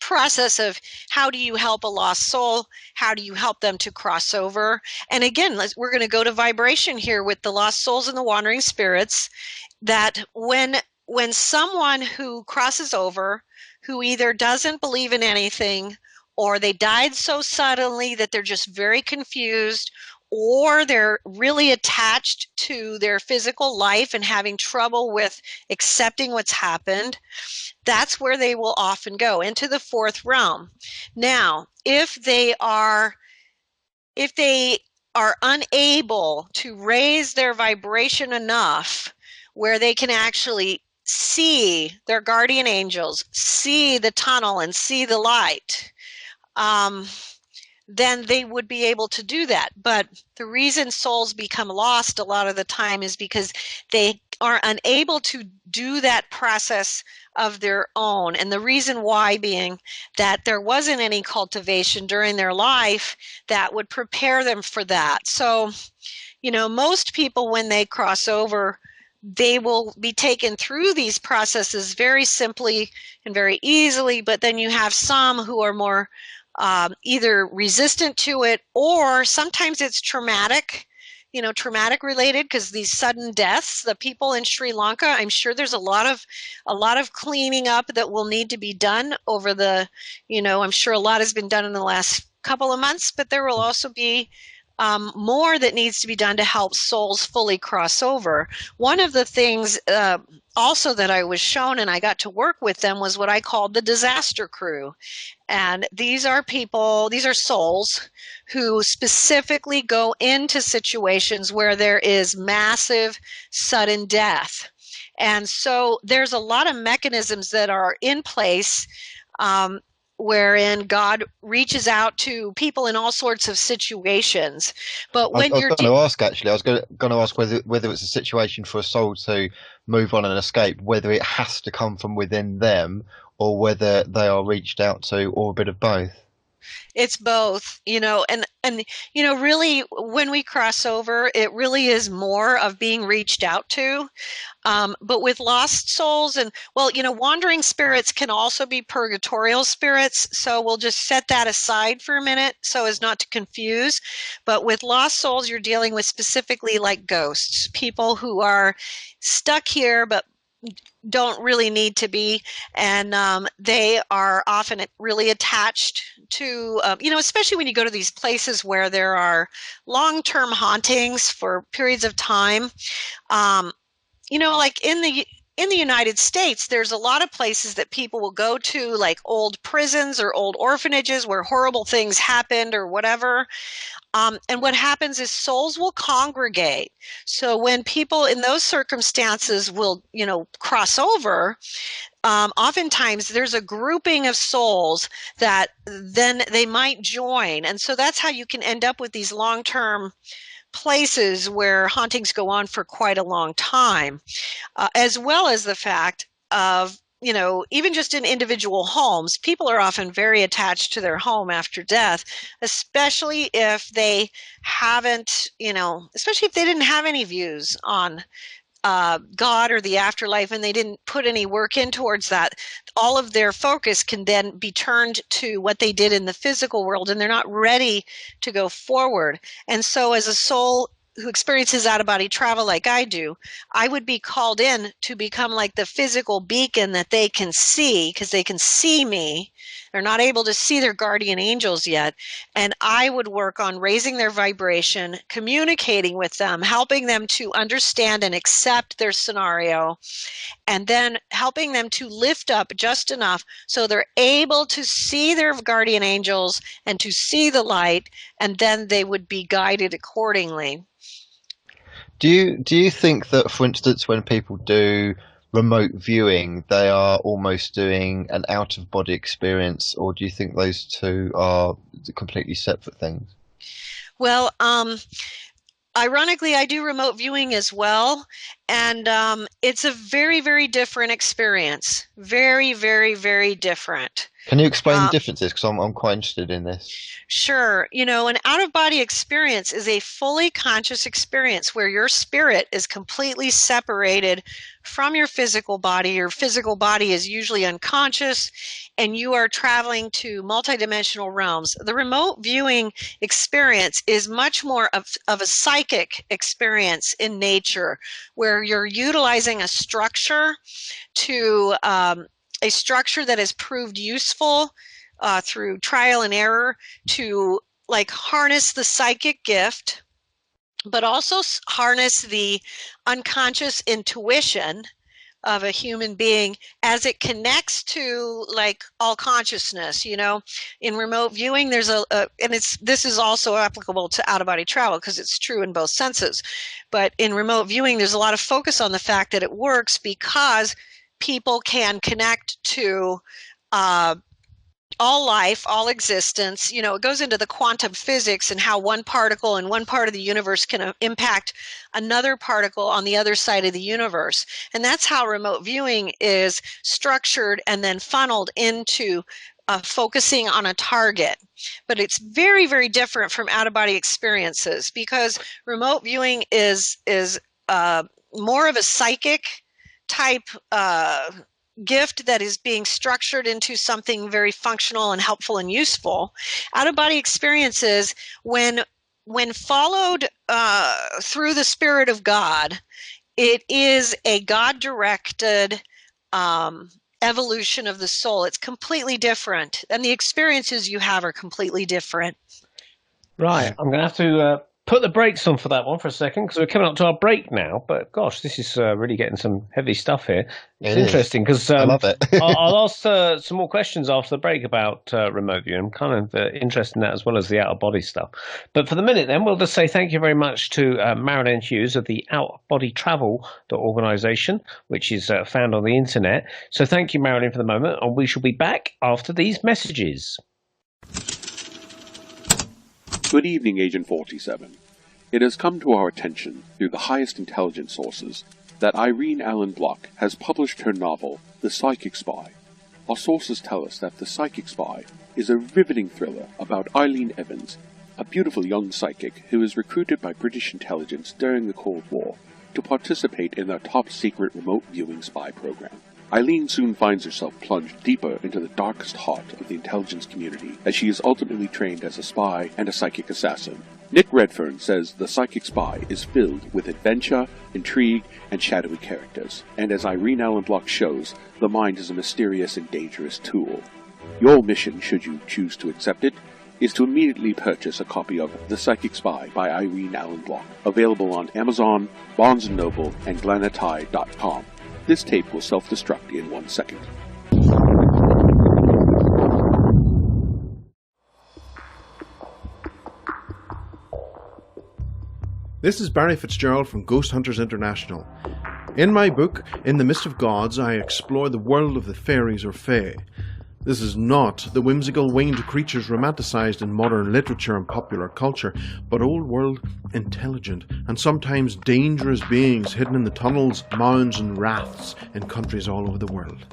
process of how do you help a lost soul? How do you help them to cross over? And again, we're going to go to vibration here with the lost souls and the wandering spirits, that when someone who crosses over, who either doesn't believe in anything, or they died so suddenly that they're just very confused, or they're really attached to their physical life and having trouble with accepting what's happened, that's where they will often go, into the fourth realm. Now, if they are unable to raise their vibration enough where they can actually see their guardian angels, see the tunnel and see the light, then they would be able to do that. But the reason souls become lost a lot of the time is because they are unable to do that process of their own. And the reason why being that there wasn't any cultivation during their life that would prepare them for that. So, most people, when they cross over, they will be taken through these processes very simply and very easily, but then you have some who are more either resistant to it, or sometimes it's traumatic related, because these sudden deaths, the people in Sri Lanka, I'm sure there's a lot of cleaning up that will need to be done over the, I'm sure a lot has been done in the last couple of months, but there will also be more that needs to be done to help souls fully cross over. One of the things also that I was shown and I got to work with them was what I called the disaster crew. And these are souls who specifically go into situations where there is massive sudden death. And so there's a lot of mechanisms that are in place wherein God reaches out to people in all sorts of situations. But when I was going to ask, actually, I was going to ask whether it's a situation for a soul to move on and escape, whether it has to come from within them, or whether they are reached out to, or a bit of both. It's both, and really when we cross over, it really is more of being reached out to. But with lost souls and, wandering spirits can also be purgatorial spirits. So we'll just set that aside for a minute so as not to confuse. But with lost souls, you're dealing with specifically like ghosts, people who are stuck here, but don't really need to be, and they are often really attached to, especially when you go to these places where there are long-term hauntings for periods of time. Like in the United States, there's a lot of places that people will go to, like old prisons or old orphanages where horrible things happened or whatever. And what happens is souls will congregate. So when people in those circumstances will, cross over, oftentimes there's a grouping of souls that then they might join. And so that's how you can end up with these long-term places where hauntings go on for quite a long time, as well as the fact of, even just in individual homes, people are often very attached to their home after death, especially if they haven't, especially if they didn't have any views on God or the afterlife, and they didn't put any work in towards that. All of their focus can then be turned to what they did in the physical world, and they're not ready to go forward. And so as a soul who experiences out-of-body travel like I do, I would be called in to become like the physical beacon that they can see, because they can see me. They're not able to see their guardian angels yet. And I would work on raising their vibration, communicating with them, helping them to understand and accept their scenario, and then helping them to lift up just enough so they're able to see their guardian angels and to see the light, and then they would be guided accordingly. Do you think that, for instance, when people do remote viewing, they are almost doing an out-of-body experience, or do you think those two are completely separate things? Well, ironically, I do remote viewing as well, and it's a very, very different experience. Very, very, very different. Can you explain the differences? Because I'm quite interested in this. Sure. An out-of-body experience is a fully conscious experience where your spirit is completely separated from your physical body. Your physical body is usually unconscious, and you are traveling to multidimensional realms. The remote viewing experience is much more of a psychic experience in nature, where you're utilizing a structure to a structure that has proved useful through trial and error to harness the psychic gift, but also harness the unconscious intuition of a human being as it connects to all consciousness. In remote viewing, there's this is also applicable to out-of-body travel because it's true in both senses. But in remote viewing, there's a lot of focus on the fact that it works because people can connect to all life, all existence. It goes into the quantum physics and how one particle in one part of the universe can impact another particle on the other side of the universe. And that's how remote viewing is structured and then funneled into focusing on a target. But it's very, very different from out-of-body experiences, because remote viewing is more of a psychic type gift that is being structured into something very functional and helpful and useful. Out-of-body experiences, when followed through the Spirit of God, it is a God-directed evolution of the soul. It's completely different, and the experiences you have are completely different. Right. I'm going to have to put the brakes on for that one for a second, because we're coming up to our break now. But gosh, this is really getting some heavy stuff here. It's interesting because I love it. I'll ask some more questions after the break about remote viewing. I'm kind of interested in that as well as the out-of-body stuff. But for the minute then, we'll just say thank you very much to Marilyn Hughes of the Out-of-Body Travel organisation, which is found on the internet. So thank you, Marilyn, for the moment, and we shall be back after these messages. Good evening, Agent 47. It has come to our attention, through the highest intelligence sources, that Irene Allen Block has published her novel, The Psychic Spy. Our sources tell us that The Psychic Spy is a riveting thriller about Eileen Evans, a beautiful young psychic who is recruited by British intelligence during the Cold War to participate in their top-secret remote viewing spy program. Eileen soon finds herself plunged deeper into the darkest heart of the intelligence community as she is ultimately trained as a spy and a psychic assassin, Nick Redfern says The Psychic Spy is filled with adventure, intrigue, and shadowy characters, and as Irene Allen Block shows, the mind is a mysterious and dangerous tool. Your mission, should you choose to accept it, is to immediately purchase a copy of The Psychic Spy by Irene Allen Block, available on Amazon, Barnes & Noble, and Glanatai.com. This tape will self-destruct in 1 second. This is Barry Fitzgerald from Ghost Hunters International. In my book, In the Mist of Gods, I explore the world of the fairies or fae. This is not the whimsical winged creatures romanticized in modern literature and popular culture, but old-world, intelligent, and sometimes dangerous beings hidden in the tunnels, mounds, and raths in countries all over the world.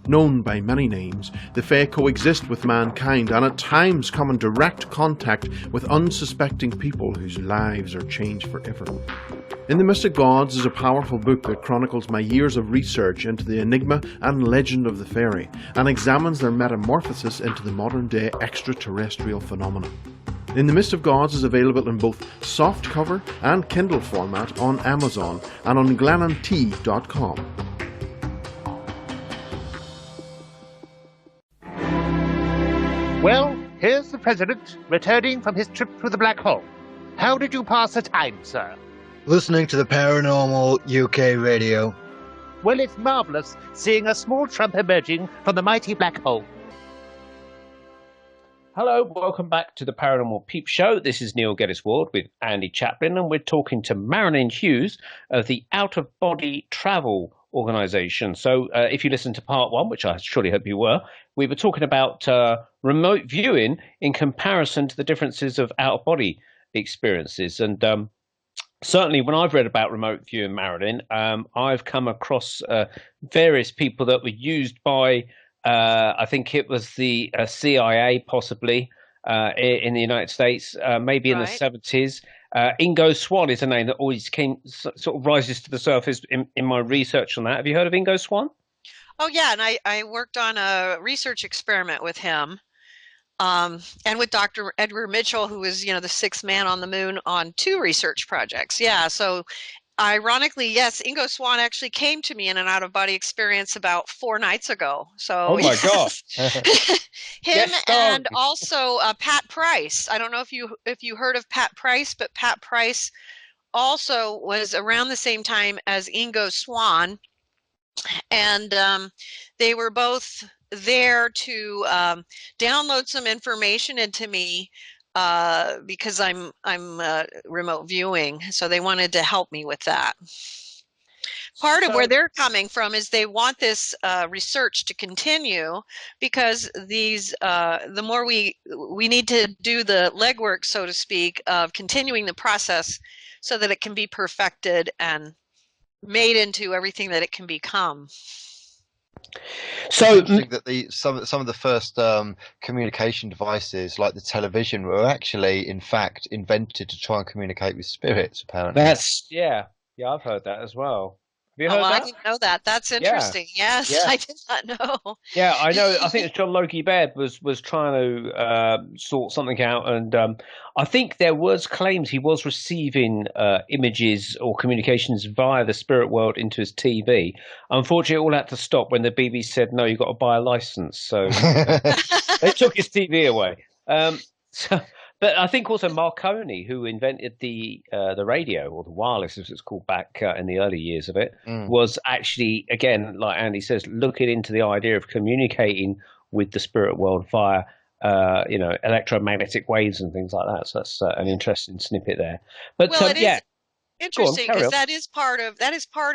Known by many names, the fae coexist with mankind and at times come in direct contact with unsuspecting people whose lives are changed forever. In the Mist of Gods is a powerful book that chronicles my years of research into the enigma and legend of the fairy and examines their metamorphosis into the modern-day extraterrestrial phenomena. In the Mist of Gods is available in both softcover and Kindle format on Amazon and on Glanatai.com. Well, here's the President, returning from his trip through the black hole. How did you pass the time, sir? Listening to the Paranormal UK radio. Well, it's marvellous seeing a small Trump emerging from the mighty black hole. Hello, welcome back to the Paranormal Peep Show. This is Neil Geddes-Ward with Andy Chaplin, and we're talking to Marilyn Hughes of the Out of Body Travel Organisation. So if you listened to part one, which I surely hope you were, we were talking about remote viewing in comparison to the differences of out-of-body experiences. And certainly when I've read about remote viewing, Marilyn, I've come across various people that were used by, I think it was the CIA possibly in the United States, maybe in the 70s. Ingo Swann is a name that always sort of rises to the surface in my research on that. Have you heard of Ingo Swann? Oh, yeah, and I worked on a research experiment with him and with Dr. Edgar Mitchell, who was, the sixth man on the moon on 2 research projects. Yeah, so ironically, yes, Ingo Swann actually came to me in an out-of-body experience about 4 nights ago. So, oh my gosh. Him and also Pat Price. I don't know if you heard of Pat Price, but Pat Price also was around the same time as Ingo Swann. And they were both there to download some information into me because I'm remote viewing, so they wanted to help me with that. Part of where they're coming from is they want this research to continue because the more we need to do the legwork, so to speak, of continuing the process so that it can be perfected and made into everything that it can become. So I think that some of the first communication devices, like the television, were actually, in fact, invented to try and communicate with spirits. Apparently, I've heard that as well. Have you heard that? I didn't know that. That's interesting. Yeah. Yes, yeah. I did not know. Yeah, I know. I think John Logie Baird was trying to sort something out, and I think there was claims he was receiving images or communications via the spirit world into his TV. Unfortunately, it all had to stop when the BBC said, no, you've got to buy a license. So they took his TV away. But I think also Marconi, who invented the radio, or the wireless as it's called back in the early years of it, was actually, again, like Andy says, looking into the idea of communicating with the spirit world via electromagnetic waves and things like that. So that's an interesting snippet there. But interesting, because that is part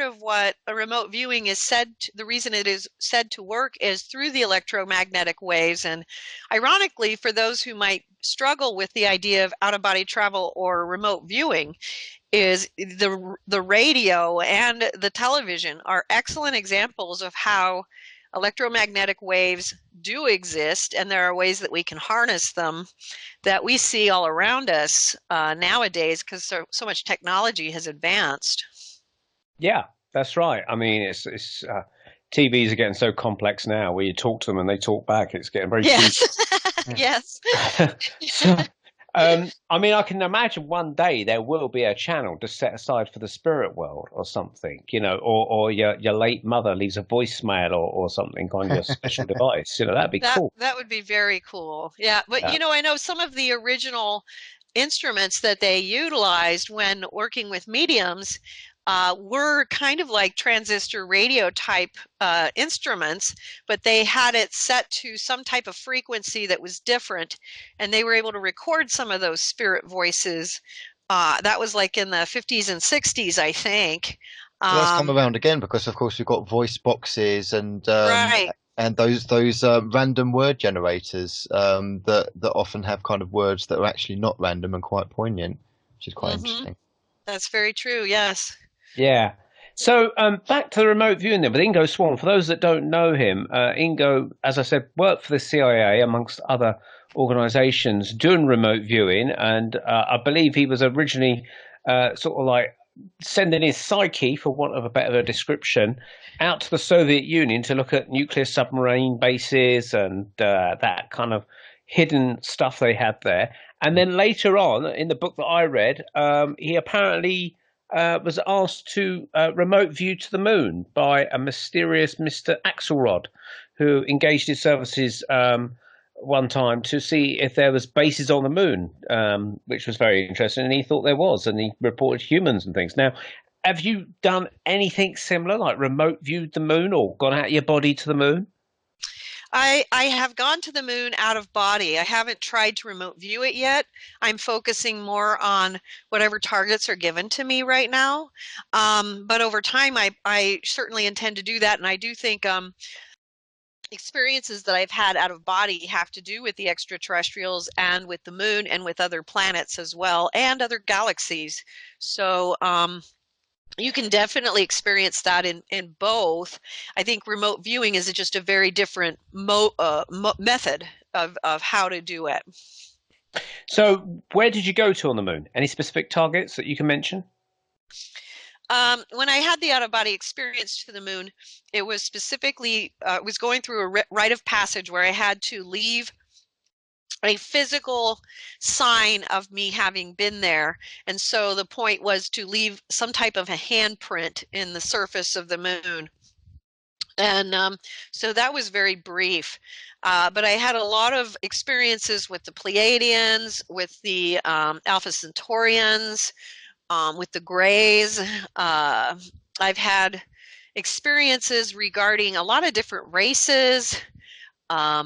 of what a remote viewing is said to, the reason it is said to work is through the electromagnetic waves. And ironically, for those who might struggle with the idea of out-of-body travel or remote viewing, is the radio and the television are excellent examples of how electromagnetic waves do exist, and there are ways that we can harness them that we see all around us nowadays because so much technology has advanced. Yeah, that's right. I mean, it's TVs are getting so complex now where you talk to them and they talk back. It's getting very yes. Yes. I mean, I can imagine one day there will be a channel just set aside for the spirit world or something, or your late mother leaves a voicemail or something on your special device. That'd be cool. That would be very cool. Yeah, but Yeah. I know some of the original instruments that they utilized when working with mediums were kind of like transistor radio type instruments, but they had it set to some type of frequency that was different, and they were able to record some of those spirit voices. That was like in the 50s and 60s, I think. Well, that's come around again because, of course, we've got voice boxes and Right. and those random word generators that often have kind of words that are actually not random and quite poignant, which is quite interesting. That's very true. Yes. Yeah. So back to the remote viewing then with Ingo Swann. For those that don't know him, Ingo, as I said, worked for the CIA amongst other organizations doing remote viewing. And I believe he was originally sort of like sending his psyche, for want of a better description, out to the Soviet Union to look at nuclear submarine bases and that kind of hidden stuff they had there. And then later on, in the book that I read, he apparently was asked to remote view to the moon by a mysterious Mr. Axelrod, who engaged his services one time to see if there was bases on the moon, which was very interesting. And he thought there was, and he reported humans and things. Now, have you done anything similar, like remote viewed the moon or gone out of your body to the moon? I have gone to the moon out of body. I haven't tried to remote view it yet. I'm focusing more on whatever targets are given to me right now. But over time, I certainly intend to do that. And I do think experiences that I've had out of body have to do with the extraterrestrials and with the moon and with other planets as well, and other galaxies. So you can definitely experience that in both. I think remote viewing is just a very different method of how to do it. So where did you go to on the moon? Any specific targets that you can mention? When I had the out-of-body experience to the moon, it was specifically, was going through a rite of passage where I had to leave a physical sign of me having been there. And so the point was to leave some type of a handprint in the surface of the moon. And so that was very brief. But I had a lot of experiences with the Pleiadians, with the Alpha Centaurians, with the Greys. I've had experiences regarding a lot of different races. I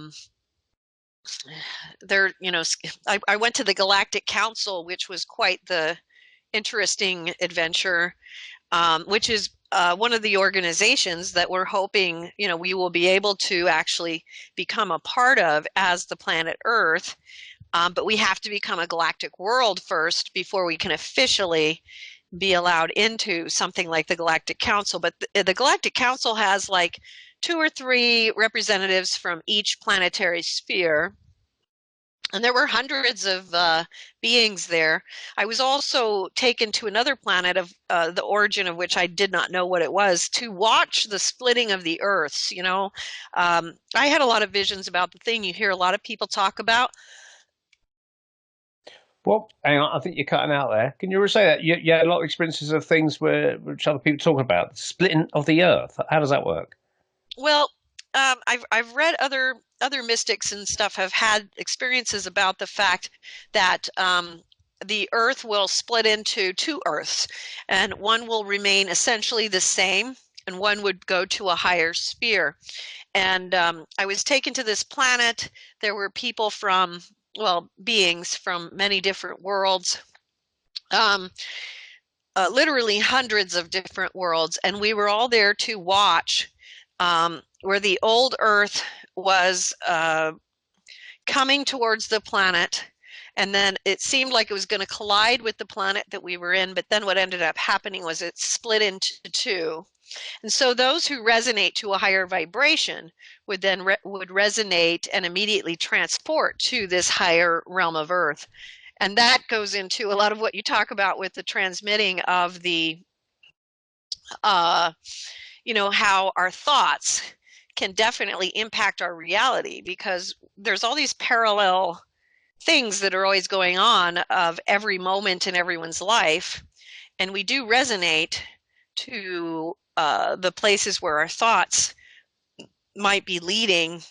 went to the Galactic Council, which was quite the interesting adventure, which is one of the organizations that we're hoping, we will be able to actually become a part of as the planet Earth. But we have to become a galactic world first before we can officially be allowed into something like the Galactic Council. But the Galactic Council has like 2 or 3 representatives from each planetary sphere. And there were hundreds of beings there. I was also taken to another planet of the origin of which I did not know what it was, to watch the splitting of the Earths. I had a lot of visions about the thing you hear a lot of people talk about. Well, hang on, I think you're cutting out there. Can you say that? You had a lot of experiences of things which other people talking about, the splitting of the Earth. How does that work? Well, I've read other mystics and stuff have had experiences about the fact that the Earth will split into 2 Earths, and one will remain essentially the same, and one would go to a higher sphere. And I was taken to this planet. There were people beings from many different worlds, literally hundreds of different worlds, and we were all there to watch where the old Earth was coming towards the planet, and then it seemed like it was going to collide with the planet that we were in, but then what ended up happening was it split into 2. And so those who resonate to a higher vibration would then would resonate and immediately transport to this higher realm of Earth. And that goes into a lot of what you talk about with the transmitting of the, how our thoughts can definitely impact our reality, because there's all these parallel things that are always going on of every moment in everyone's life. And we do resonate to the places where our thoughts might be leading.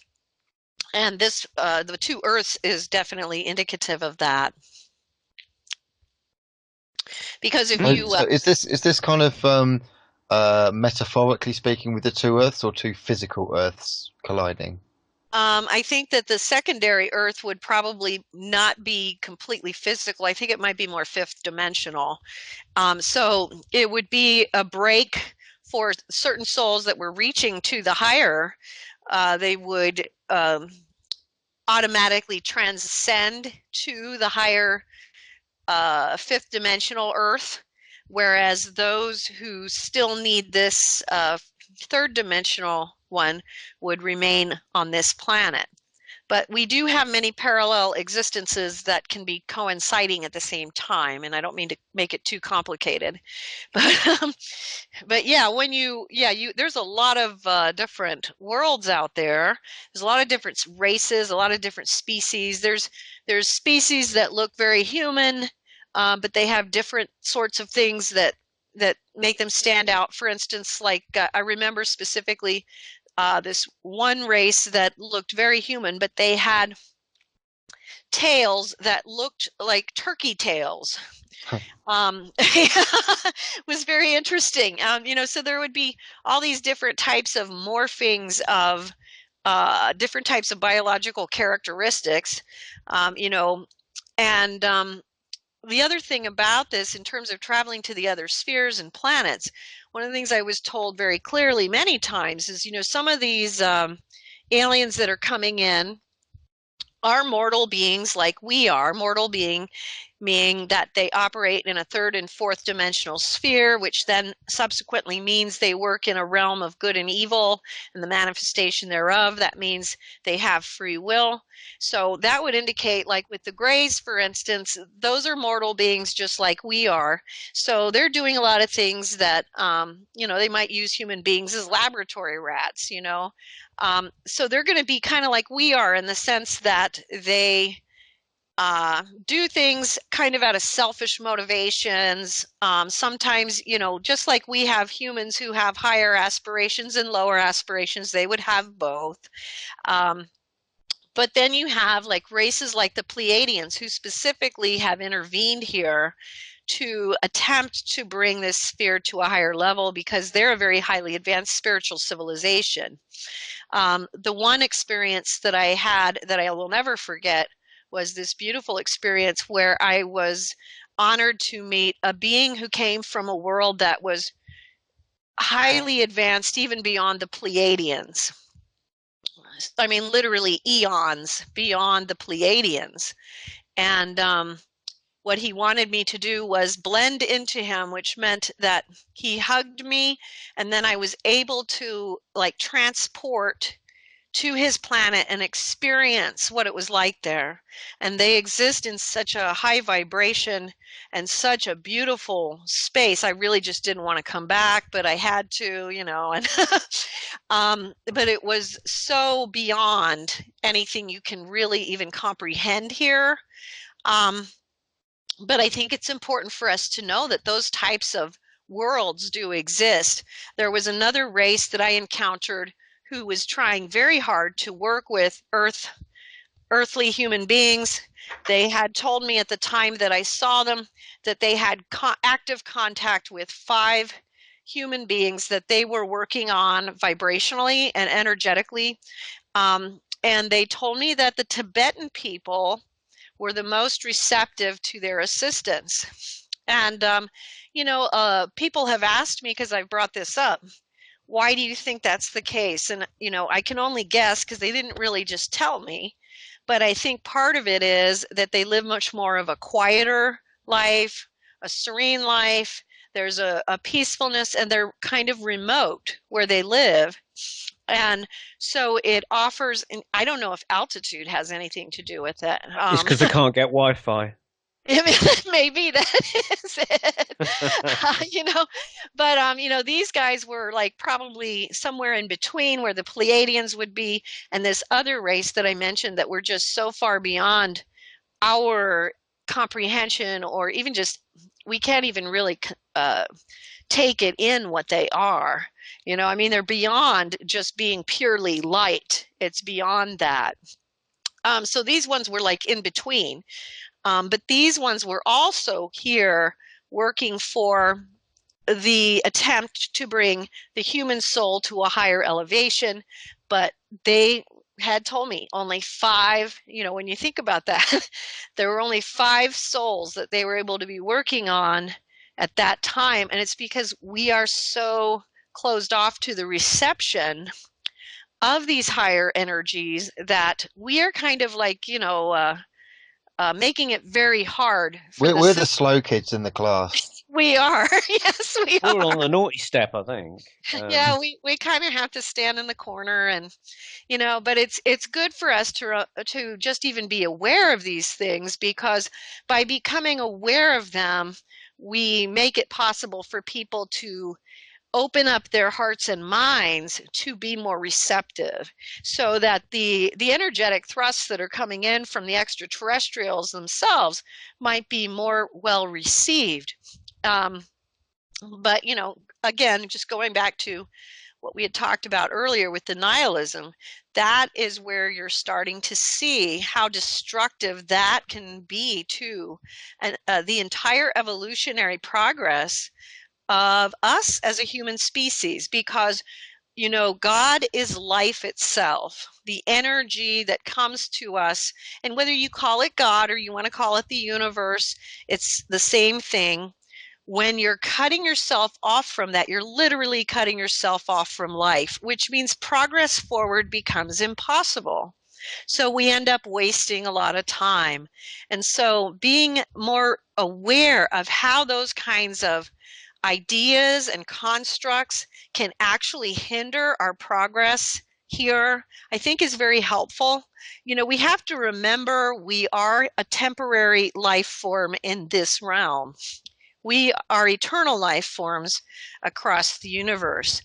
And this, the two Earths is definitely indicative of that. Because if you... So is this kind of metaphorically speaking with the two Earths, or two physical Earths colliding? I think that the secondary Earth would probably not be completely physical. I think it might be more fifth dimensional. So it would be a break for certain souls that were reaching to the higher. They would automatically transcend to the higher fifth dimensional Earth, whereas those who still need this third dimensional one would remain on this planet. But we do have many parallel existences that can be coinciding at the same time, and I don't mean to make it too complicated. But yeah, there's a lot of different worlds out there. There's a lot of different races, a lot of different species. There's species that look very human, but they have different sorts of things that make them stand out. For instance, like I remember specifically this one race that looked very human, but they had tails that looked like turkey tails. Was very interesting. So there would be all these different types of morphings of different types of biological characteristics, and the other thing about this, in terms of traveling to the other spheres and planets, one of the things I was told very clearly many times is, some of these aliens that are coming in are mortal beings like we are. Mortal being meaning that they operate in a third and fourth dimensional sphere, which then subsequently means they work in a realm of good and evil and the manifestation thereof. That means they have free will. So that would indicate, like with the Greys, for instance, those are mortal beings just like we are. So they're doing a lot of things that, they might use human beings as laboratory rats, So they're going to be kind of like we are in the sense that they do things kind of out of selfish motivations. Sometimes, just like we have humans who have higher aspirations and lower aspirations, they would have both. But then you have like races like the Pleiadians, who specifically have intervened here to attempt to bring this sphere to a higher level, because they're a very highly advanced spiritual civilization. The one experience that I had that I will never forget was this beautiful experience where I was honored to meet a being who came from a world that was highly advanced, even beyond the Pleiadians. I mean, literally eons beyond the Pleiadians. And what he wanted me to do was blend into him, which meant that he hugged me, and then I was able to transport to his planet and experience what it was like there. And they exist in such a high vibration and such a beautiful space. I really just didn't want to come back, but I had to, and but it was so beyond anything you can really even comprehend here. But I think it's important for us to know that those types of worlds do exist. There was another race that I encountered who was trying very hard to work with earthly human beings. They had told me at the time that I saw them that they had active contact with 5 human beings that they were working on vibrationally and energetically. And they told me that the Tibetan people were the most receptive to their assistance. And, people have asked me, because I've brought this up, why do you think that's the case? And, I can only guess, because they didn't really just tell me. But I think part of it is that they live much more of a quieter life, a serene life. There's a peacefulness, and they're kind of remote where they live. And so it offers, and I don't know if altitude has anything to do with it. It's because they can't get Wi-Fi. Maybe that is it. But these guys were probably somewhere in between where the Pleiadians would be and this other race that I mentioned that were just so far beyond our comprehension, or even just, we can't even really take it in what they are. I mean, they're beyond just being purely light. It's beyond that. So these ones were like in between. But these ones were also here working for the attempt to bring the human soul to a higher elevation. But they had told me only 5, when you think about that, there were only 5 souls that they were able to be working on at that time. And it's because we are so closed off to the reception of these higher energies that we are kind of like, making it very hard. We're the slow kids in the class. We are. Yes, we are. We're on the naughty step, I think. Yeah, we kind of have to stand in the corner, and but it's good for us to just even be aware of these things, because by becoming aware of them, we make it possible for people to open up their hearts and minds to be more receptive, so that the energetic thrusts that are coming in from the extraterrestrials themselves might be more well received. But, again, just going back to what we had talked about earlier with denialism, that is where you're starting to see how destructive that can be to the entire evolutionary progress of us as a human species. Because, God is life itself, the energy that comes to us. And whether you call it God or you want to call it the universe, it's the same thing. When you're cutting yourself off from that, you're literally cutting yourself off from life, which means progress forward becomes impossible. So we end up wasting a lot of time. And so being more aware of how those kinds of ideas and constructs can actually hinder our progress here, I think, is very helpful. We have to remember we are a temporary life form in this realm. We are eternal life forms across the universe.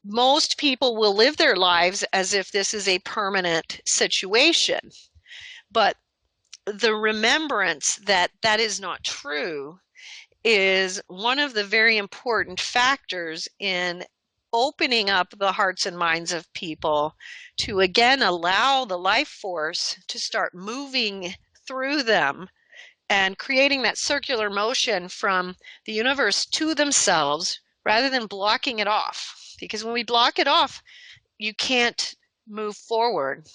Most people will live their lives as if this is a permanent situation. But the remembrance that that is not true is one of the very important factors in opening up the hearts and minds of people to, again, allow the life force to start moving through them and creating that circular motion from the universe to themselves, rather than blocking it off. Because when we block it off, you can't move forward.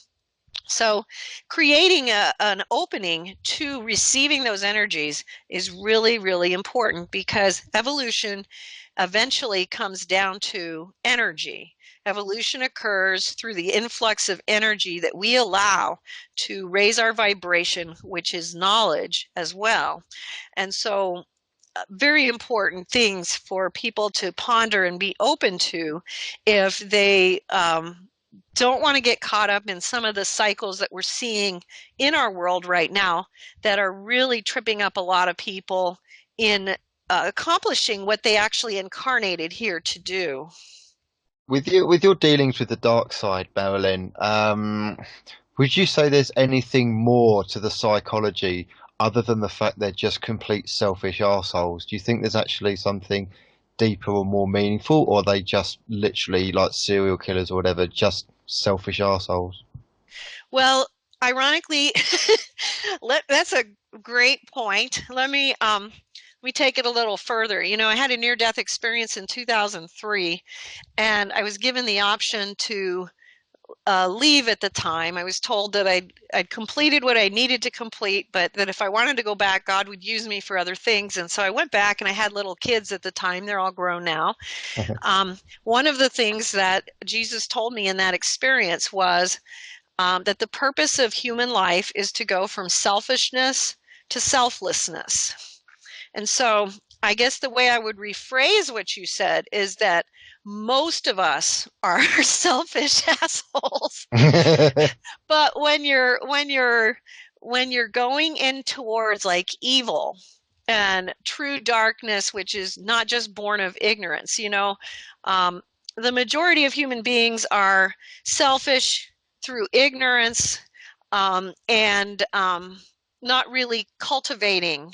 So creating an opening to receiving those energies is really, really important, because evolution eventually comes down to energy. Evolution occurs through the influx of energy that we allow to raise our vibration, which is knowledge as well. And so very important things for people to ponder and be open to if they don't want to get caught up in some of the cycles that we're seeing in our world right now that are really tripping up a lot of people in accomplishing what they actually incarnated here to do. With your dealings with the dark side, Marilyn, would you say there's anything more to the psychology other than the fact they're just complete selfish arseholes? Do you think there's actually something deeper or more meaningful, or are they just literally like serial killers or whatever, just selfish arseholes? Well, ironically, that's a great point. Let me take it a little further. I had a near-death experience in 2003, and I was given the option to leave at the time. I was told that I'd completed what I needed to complete, but that if I wanted to go back, God would use me for other things. And so I went back, and I had little kids at the time. They're all grown now. One of the things that Jesus told me in that experience was that the purpose of human life is to go from selfishness to selflessness. And so I guess the way I would rephrase what you said is that most of us are selfish assholes. But when you're going in towards like evil and true darkness, which is not just born of ignorance, the majority of human beings are selfish through ignorance, and not really cultivating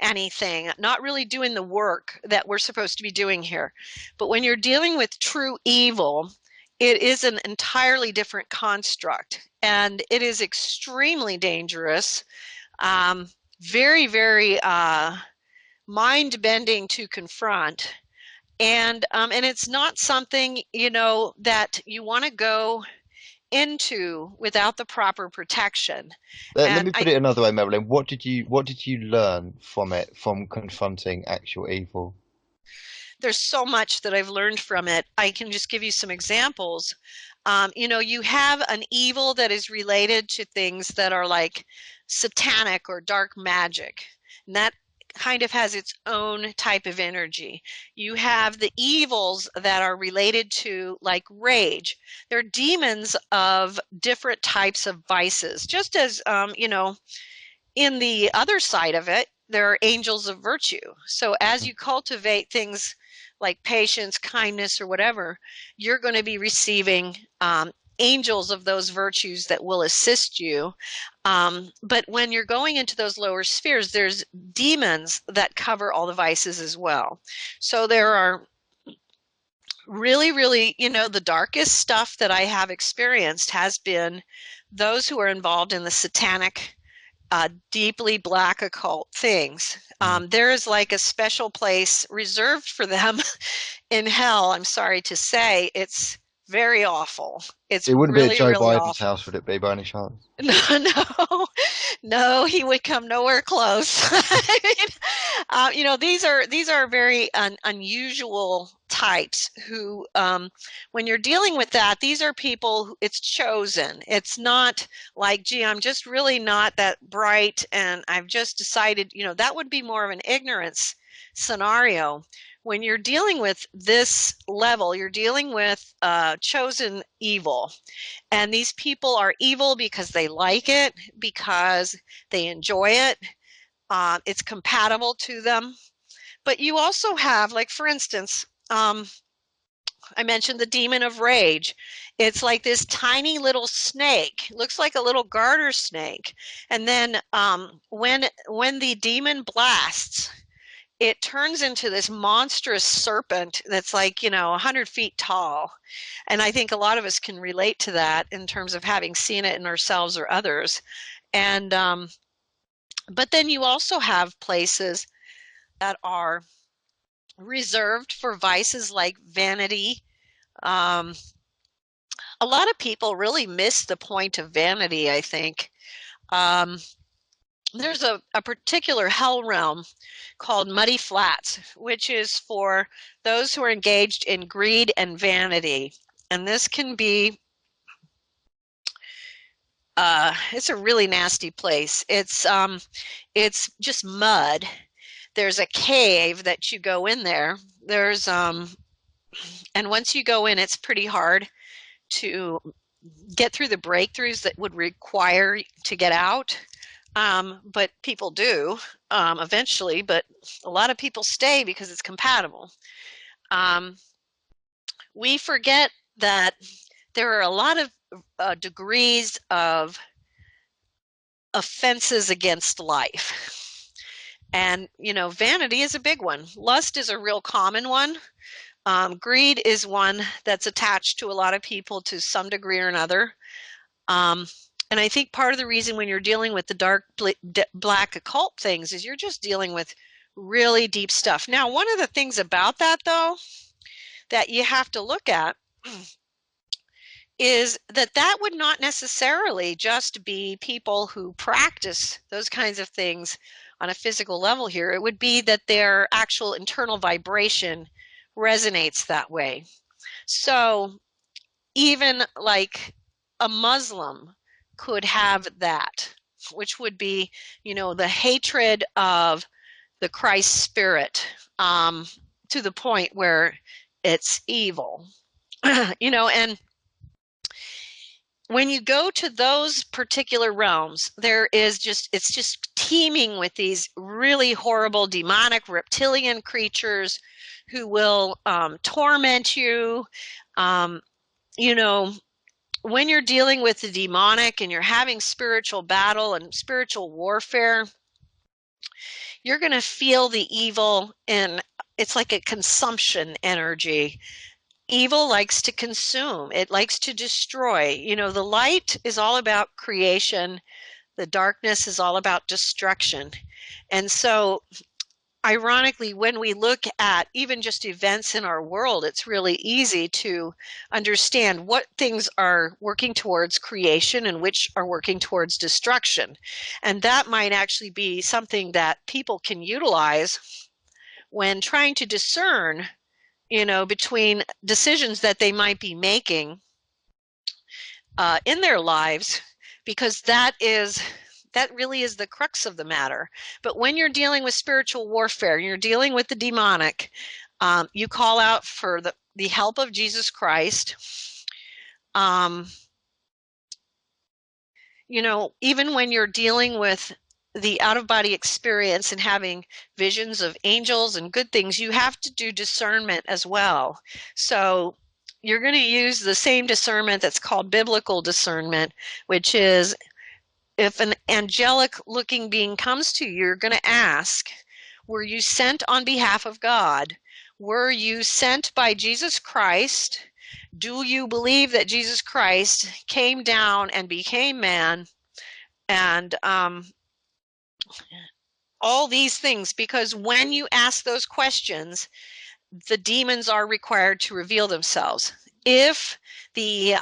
anything, not really doing the work that we're supposed to be doing here. But when you're dealing with true evil, it is an entirely different construct, and it is extremely dangerous, very, very mind-bending to confront. And it's not something, that you want to go into without the proper protection. Let me put it another way, Marilyn. What did you learn from it, from confronting actual evil? There's so much that I've learned from it. I can just give you some examples. You have an evil that is related to things that are like satanic or dark magic, and that kind of has its own type of energy. You have the evils that are related to like rage. They're demons of different types of vices, just as in the other side of it, there are angels of virtue. So as you cultivate things like patience, kindness, or whatever, you're going to be receiving angels of those virtues that will assist you. But when you're going into those lower spheres, there's demons that cover all the vices as well. So there are really, really, the darkest stuff that I have experienced has been those who are involved in the satanic, deeply black occult things. There is like a special place reserved for them in hell. I'm sorry to say, it's very awful. It wouldn't really, be at Joe really Biden's awful. House, would it be, by any chance? No, he would come nowhere close. These are very unusual types who, when you're dealing with that, these are people who it's chosen. It's not like, gee, I'm just really not that bright, and I've just decided. That would be more of an ignorance scenario. When you're dealing with this level, you're dealing with chosen evil. And these people are evil because they like it, because they enjoy it. It's compatible to them. But you also have, like, for instance, I mentioned the demon of rage. It's like this tiny little snake. It looks like a little garter snake. And then when the demon blasts, it turns into this monstrous serpent that's like, 100 feet tall. And I think a lot of us can relate to that in terms of having seen it in ourselves or others. And but then you also have places that are reserved for vices like vanity. A lot of people really miss the point of vanity, I think. There's a particular hell realm called Muddy Flats, which is for those who are engaged in greed and vanity. And this can be, it's a really nasty place. It's just mud. There's a cave that you go in there. There's, and once you go in, it's pretty hard to get through the breakthroughs that would require to get out. But people do eventually, but a lot of people stay because it's compatible. We forget that there are a lot of degrees of offenses against life. And, vanity is a big one. Lust is a real common one. Greed is one that's attached to a lot of people to some degree or another. And I think part of the reason when you're dealing with the dark black occult things is you're just dealing with really deep stuff. Now, one of the things about that, though, that you have to look at is that would not necessarily just be people who practice those kinds of things on a physical level here. It would be that their actual internal vibration resonates that way. So even like a Muslim could have that, which would be, the hatred of the Christ spirit, to the point where it's evil, and when you go to those particular realms, it's just teeming with these really horrible demonic reptilian creatures who will torment you, when you're dealing with the demonic and you're having spiritual battle and spiritual warfare, you're going to feel the evil, and it's like a consumption energy. Evil likes to consume. It likes to destroy. You know, the light is all about creation. The darkness is all about destruction. And so, ironically, when we look at even just events in our world, it's really easy to understand what things are working towards creation and which are working towards destruction. And that might actually be something that people can utilize when trying to discern, you know, between decisions that they might be making in their lives, because that really is the crux of the matter. But when you're dealing with spiritual warfare, you're dealing with the demonic, you call out for the help of Jesus Christ. You know, even when you're dealing with the out-of-body experience and having visions of angels and good things, you have to do discernment as well. So you're going to use the same discernment that's called biblical discernment, which is, if an angelic looking being comes to you, you're going to ask, were you sent on behalf of God? Were you sent by Jesus Christ? Do you believe that Jesus Christ came down and became man? And all these things, because when you ask those questions, the demons are required to reveal themselves. If the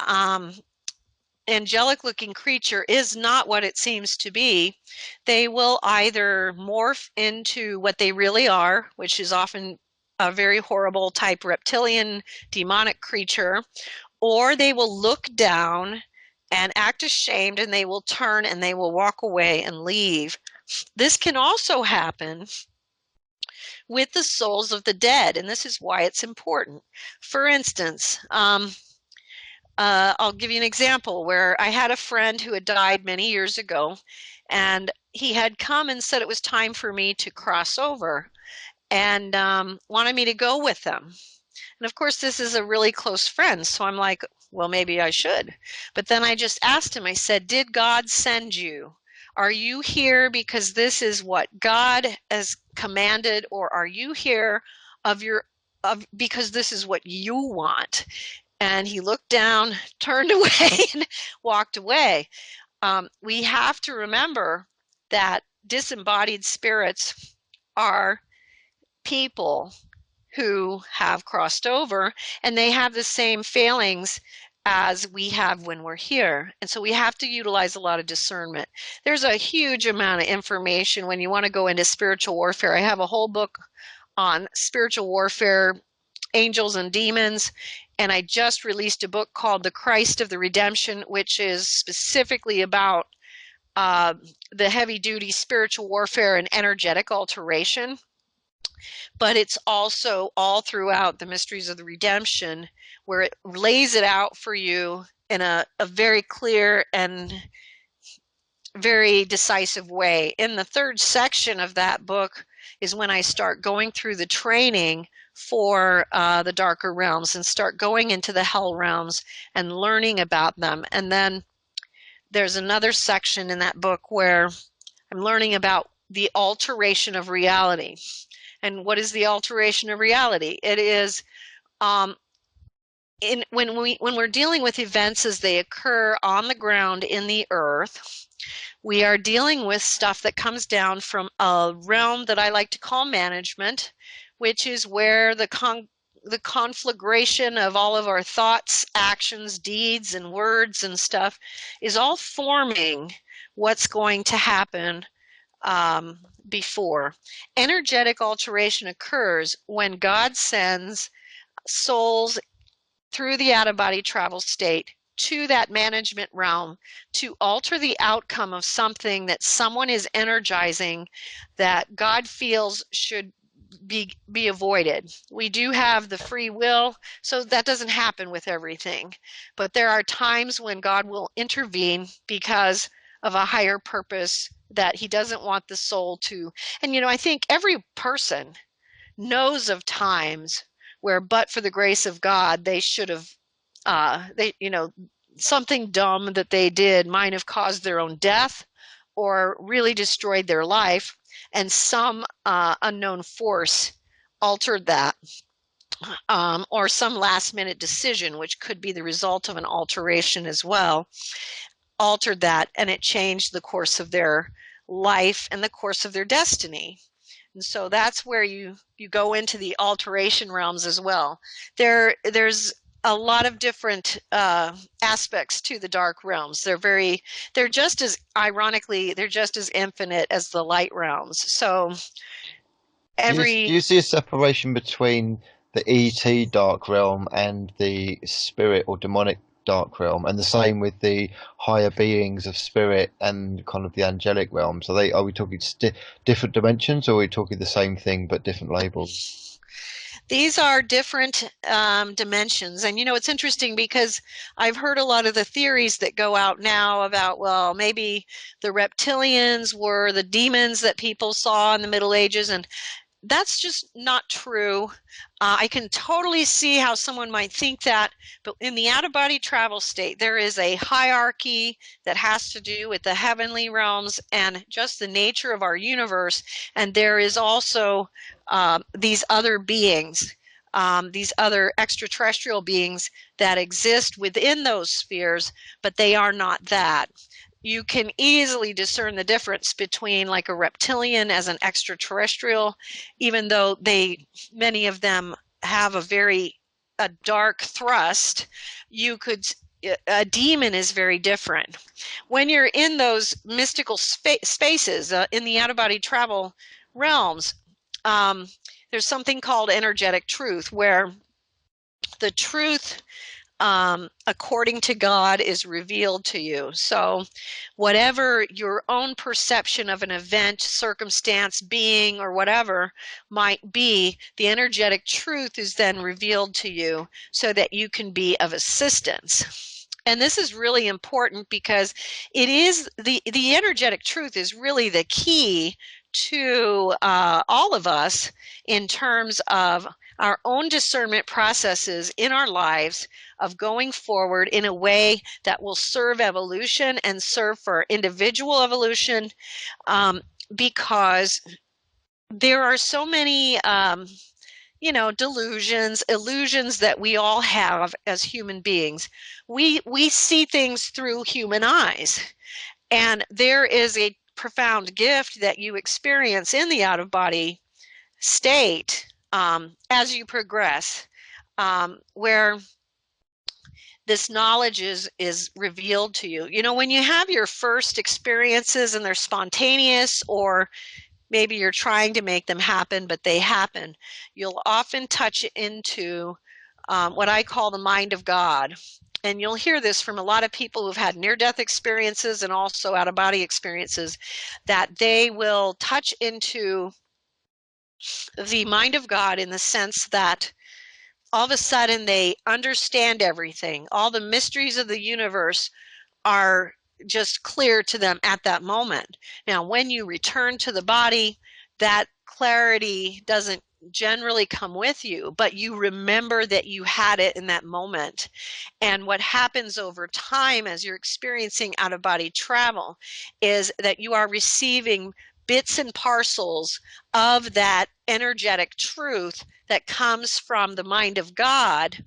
angelic looking creature is not what it seems to be, they will either morph into what they really are, which is often a very horrible type reptilian demonic creature, or they will look down and act ashamed, and they will turn and they will walk away and leave. This can also happen with the souls of the dead, and this is why it's important. For instance, I'll give you an example where I had a friend who had died many years ago, and he had come and said it was time for me to cross over, and wanted me to go with them. And of course, this is a really close friend, so I'm like, well, maybe I should. But then I just asked him, I said, did God send you? Are you here because this is what God has commanded, or are you here because this is what you want? And he looked down, turned away, and walked away. We have to remember that disembodied spirits are people who have crossed over, and they have the same failings as we have when we're here. And so we have to utilize a lot of discernment. There's a huge amount of information when you want to go into spiritual warfare. I have a whole book on spiritual warfare, angels and demons, and I just released a book called The Christ of the Redemption, which is specifically about the heavy-duty spiritual warfare and energetic alteration. But it's also all throughout the Mysteries of the Redemption, where it lays it out for you in a very clear and very decisive way. In the third section of that book is when I start going through the training for the darker realms and start going into the hell realms and learning about them. And then there's another section in that book where I'm learning about the alteration of reality. And what is the alteration of reality? It is when we're dealing with events as they occur on the ground in the earth, we are dealing with stuff that comes down from a realm that I like to call management, which is where the conflagration of all of our thoughts, actions, deeds, and words and stuff is all forming what's going to happen before. Energetic alteration occurs when God sends souls through the out-of-body travel state to that management realm to alter the outcome of something that someone is energizing that God feels should be avoided. We do have the free will, so that doesn't happen with everything. But there are times when God will intervene because of a higher purpose that he doesn't want the soul to. And, I think every person knows of times where, but for the grace of God, they should have, something dumb that they did might have caused their own death or really destroyed their life, and some unknown force altered that, or some last minute decision, which could be the result of an alteration as well, altered that, and it changed the course of their life and the course of their destiny. And so that's where you go into the alteration realms as well. There's a lot of different aspects to the dark realms. They're just as, ironically, they're just as infinite as the light realms. So Do you see a separation between the ET dark realm and the spirit or demonic dark realm, and the same with the higher beings of spirit and kind of the angelic realms? Are we talking different dimensions, or are we talking the same thing but different labels? These are different dimensions. And, it's interesting because I've heard a lot of the theories that go out now about, well, maybe the reptilians were the demons that people saw in the Middle Ages, and that's just not true. I can totally see how someone might think that, but in the out-of-body travel state, there is a hierarchy that has to do with the heavenly realms and just the nature of our universe. And there is also these other beings, these other extraterrestrial beings that exist within those spheres, but they are not that. You can easily discern the difference between like a reptilian as an extraterrestrial, even though many of them have a dark thrust. A demon is very different. When you're in those mystical spaces, in the out-of-body travel realms, there's something called energetic truth, where the truth according to God is revealed to you. So whatever your own perception of an event, circumstance, being, or whatever might be, the energetic truth is then revealed to you so that you can be of assistance. And this is really important because it is the energetic truth is really the key to all of us in terms of our own discernment processes in our lives of going forward in a way that will serve evolution and serve for individual evolution, because there are so many delusions, illusions that we all have as human beings. We see things through human eyes, and there is a profound gift that you experience in the out-of-body state as you progress, where this knowledge is revealed to you. When you have your first experiences and they're spontaneous, or maybe you're trying to make them happen, but they happen, you'll often touch into what I call the mind of God. And you'll hear this from a lot of people who've had near-death experiences and also out-of-body experiences, that they will touch into the mind of God in the sense that all of a sudden they understand everything. All the mysteries of the universe are just clear to them at that moment. Now, when you return to the body, that clarity doesn't generally come with you, but you remember that you had it in that moment. And what happens over time as you're experiencing out-of-body travel is that you are receiving bits and parcels of that energetic truth that comes from the mind of God.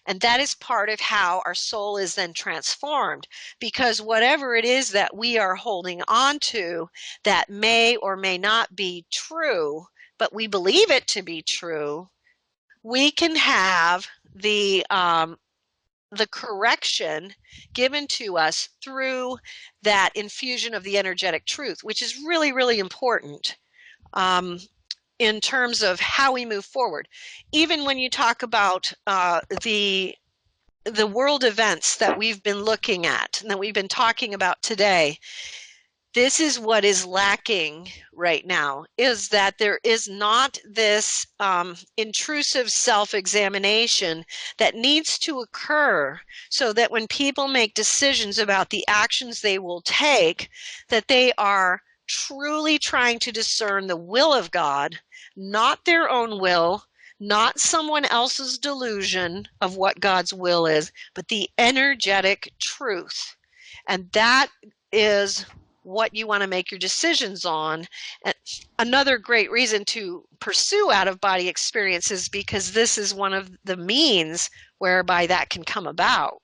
And that is part of how our soul is then transformed, because whatever it is that we are holding on to that may or may not be true, but we believe it to be true, we can have the correction given to us through that infusion of the energetic truth, which is really, really important in terms of how we move forward. Even when you talk about the world events that we've been looking at and that we've been talking about today, this is what is lacking right now, is that there is not this intrusive self-examination that needs to occur so that when people make decisions about the actions they will take, that they are truly trying to discern the will of God, not their own will, not someone else's delusion of what God's will is, but the energetic truth. And that is what you want to make your decisions on. And another great reason to pursue out-of-body experiences, because this is one of the means whereby that can come about.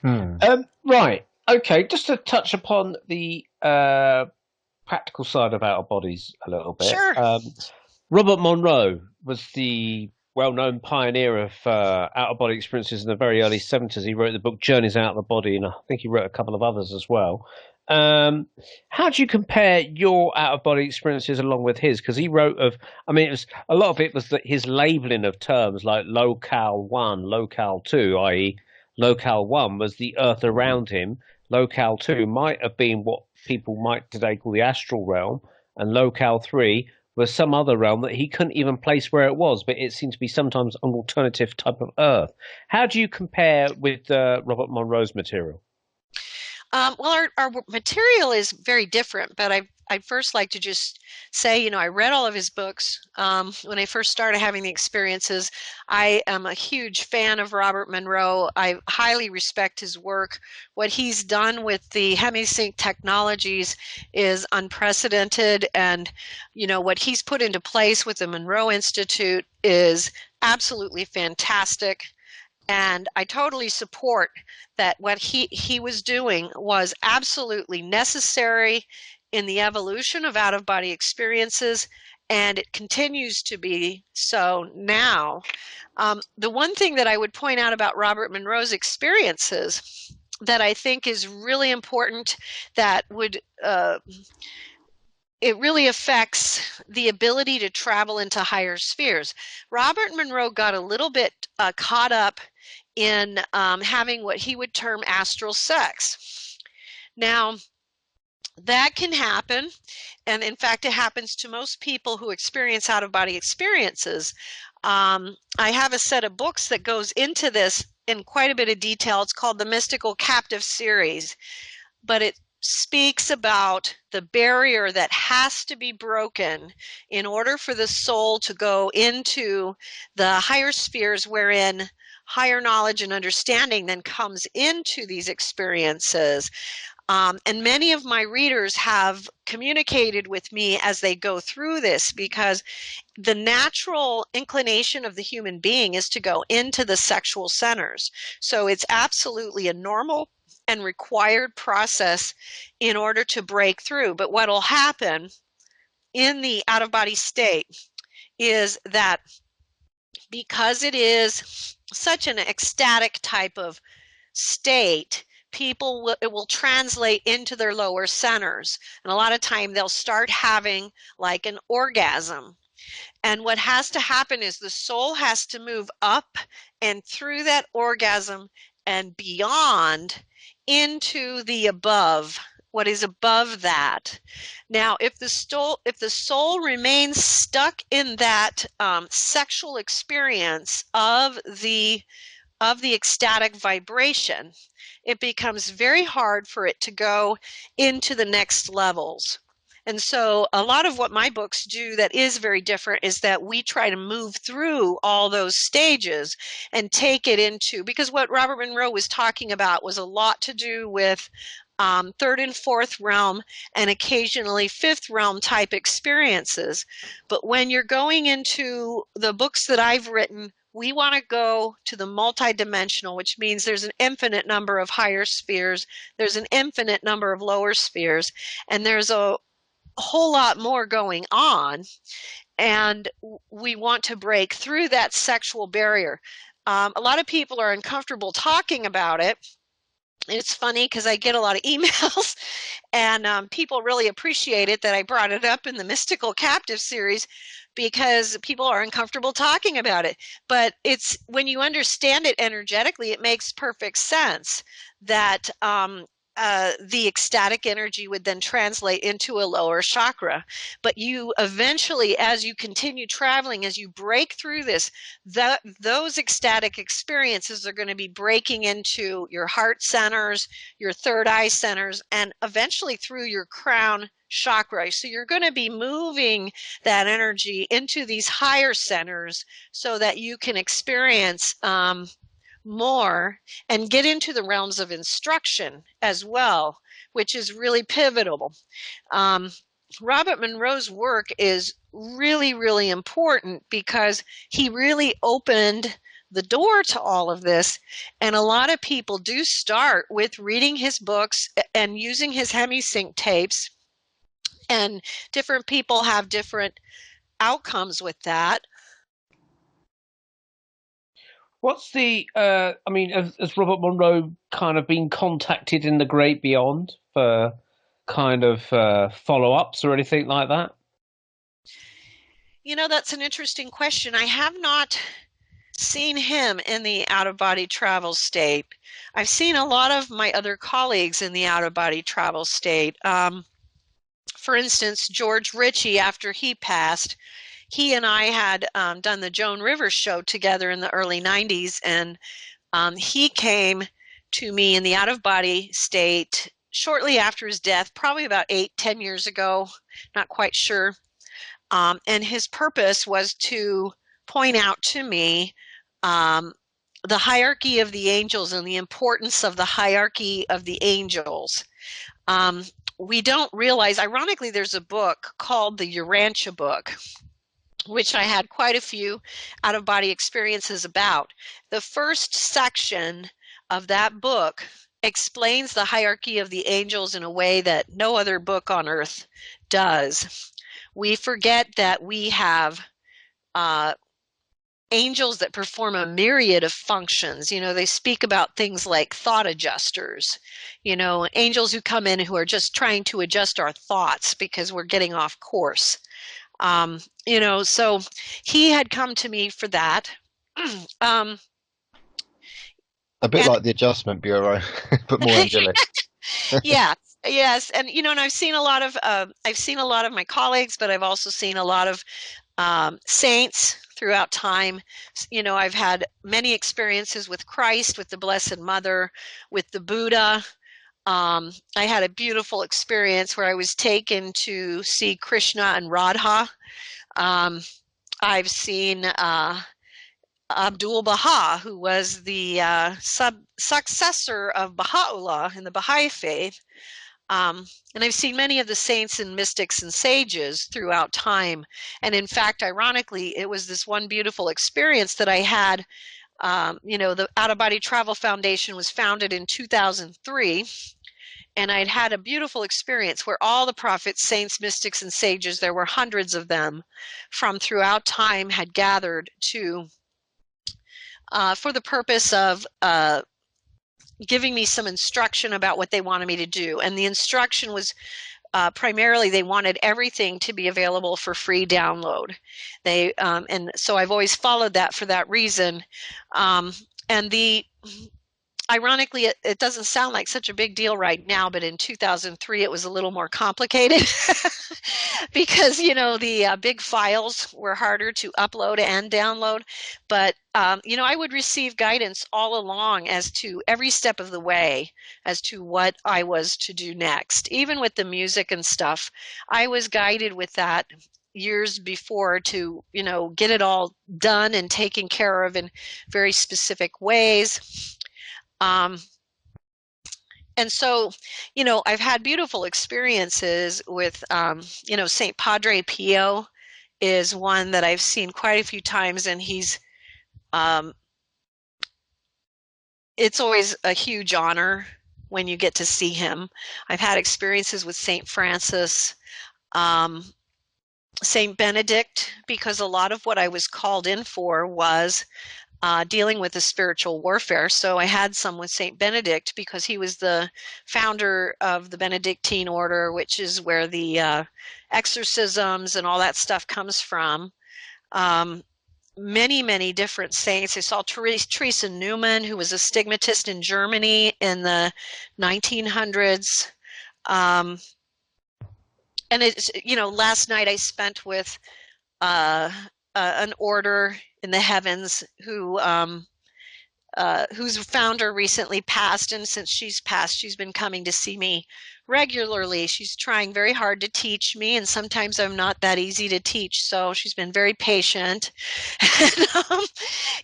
Right. Okay. Just to touch upon the practical side of out of bodies a little bit. Sure. Robert Monroe was the well-known pioneer of out-of-body experiences in the very early 70s. He wrote the book Journeys Out of the Body, and I think he wrote a couple of others as well. How do you compare your out-of-body experiences along with his? Because he wrote of, I mean, it was a lot of it was that his labeling of terms like locale 1, locale 2, i.e. locale 1 was the earth around him. Locale 2 might have been what people might today call the astral realm, and locale 3 was some other realm that he couldn't even place where it was, but it seemed to be sometimes an alternative type of earth. How do you compare with Robert Monroe's material? Well, our material is very different, but I'd first like to just say, I read all of his books when I first started having the experiences. I am a huge fan of Robert Monroe. I highly respect his work. What he's done with the hemisync technologies is unprecedented, and what he's put into place with the Monroe Institute is absolutely fantastic. And I totally support that what he was doing was absolutely necessary in the evolution of out-of-body experiences, and it continues to be so now. The one thing that I would point out about Robert Monroe's experiences that I think is really important, that would it really affects the ability to travel into higher spheres. Robert Monroe got a little bit caught up in having what he would term astral sex. Now, that can happen, and in fact, it happens to most people who experience out-of-body experiences. I have a set of books that goes into this in quite a bit of detail. It's called the Mystical Captive Series, but it speaks about the barrier that has to be broken in order for the soul to go into the higher spheres, wherein higher knowledge and understanding then comes into these experiences. And many of my readers have communicated with me as they go through this, because the natural inclination of the human being is to go into the sexual centers. So it's absolutely a normal and required process in order to break through. But what will happen in the out-of-body state is that because it is such an ecstatic type of state, it will translate into their lower centers. And a lot of time they'll start having like an orgasm. And what has to happen is the soul has to move up and through that orgasm and beyond into the above, what is above that. Now, if the soul remains stuck in that sexual experience of the ecstatic vibration, it becomes very hard for it to go into the next levels. And so a lot of what my books do that is very different is that we try to move through all those stages and take it into, because what Robert Monroe was talking about was a lot to do with third and fourth realm and occasionally fifth realm type experiences. But when you're going into the books that I've written, we want to go to the multidimensional, which means there's an infinite number of higher spheres, there's an infinite number of lower spheres, and there's a whole lot more going on, and we want to break through that sexual barrier. A lot of people are uncomfortable talking about it. It's funny because I get a lot of emails, and people really appreciate it that I brought it up in the Mystical Captive series, because people are uncomfortable talking about it. But it's when you understand it energetically, it makes perfect sense that the ecstatic energy would then translate into a lower chakra. But you eventually, as you continue traveling, as you break through this, those ecstatic experiences are going to be breaking into your heart centers, your third eye centers, and eventually through your crown chakra. So you're going to be moving that energy into these higher centers so that you can experience more and get into the realms of instruction as well, which is really pivotal. Robert Monroe's work is really, really important because he really opened the door to all of this. And a lot of people do start with reading his books and using his hemisync tapes. And different people have different outcomes with that. What's the, I mean, has Robert Monroe kind of been contacted in the great beyond for kind of follow-ups or anything like that? You know, that's an interesting question. I have not seen him in the out-of-body travel state. I've seen a lot of my other colleagues in the out-of-body travel state. For instance, George Ritchie, after he passed, he and I had done the Joan Rivers show together in the early 90s, and he came to me in the out-of-body state shortly after his death, probably about 8-10 years ago, not quite sure. And his purpose was to point out to me the hierarchy of the angels and the importance of the hierarchy of the angels. We don't realize, ironically, there's a book called the Urantia book, which I had quite a few out-of-body experiences about. The first section of that book explains the hierarchy of the angels in a way that no other book on earth does. We forget that we have angels that perform a myriad of functions. You know, they speak about things like thought adjusters, you know, angels who come in who are just trying to adjust our thoughts because we're getting off course. You know, so he had come to me for that. A bit like the Adjustment Bureau, but more angelic. Yes, and you know, and I've seen a lot of my colleagues, but I've also seen a lot of saints throughout time. You know, I've had many experiences with Christ, with the Blessed Mother, with the Buddha. I had a beautiful experience where I was taken to see Krishna and Radha. I've seen Abdul Baha, who was the successor of Baha'u'llah in the Baha'i faith. And I've seen many of the saints and mystics and sages throughout time. And in fact, ironically, it was this one beautiful experience that I had. You know, the Out of Body Travel Foundation was founded in 2003. And I'd had a beautiful experience where all the prophets, saints, mystics, and sages, there were hundreds of them from throughout time, had gathered to for the purpose of giving me some instruction about what they wanted me to do. And the instruction was primarily they wanted everything to be available for free download. They and so I've always followed that for that reason. And ironically, it doesn't sound like such a big deal right now, but in 2003 it was a little more complicated because, you know, the big files were harder to upload and download. But, you know, I would receive guidance all along as to every step of the way as to what I was to do next. Even with the music and stuff, I was guided with that years before to, you know, get it all done and taken care of in very specific ways. And so, you know, I've had beautiful experiences with, you know, St. Padre Pio is one that I've seen quite a few times, and he's, it's always a huge honor when you get to see him. I've had experiences with St. Francis, St. Benedict, because a lot of what I was called in for was dealing with the spiritual warfare. So I had some with St. Benedict because he was the founder of the Benedictine order, which is where the exorcisms and all that stuff comes from. many, many different saints. I saw Teresa Newman, who was a stigmatist in Germany in the 1900s. And it's, last night I spent with an order in the heavens whose founder recently passed, and since she's passed, she's been coming to see me regularly. She's trying very hard to teach me, and sometimes I'm not that easy to teach, so she's been very patient.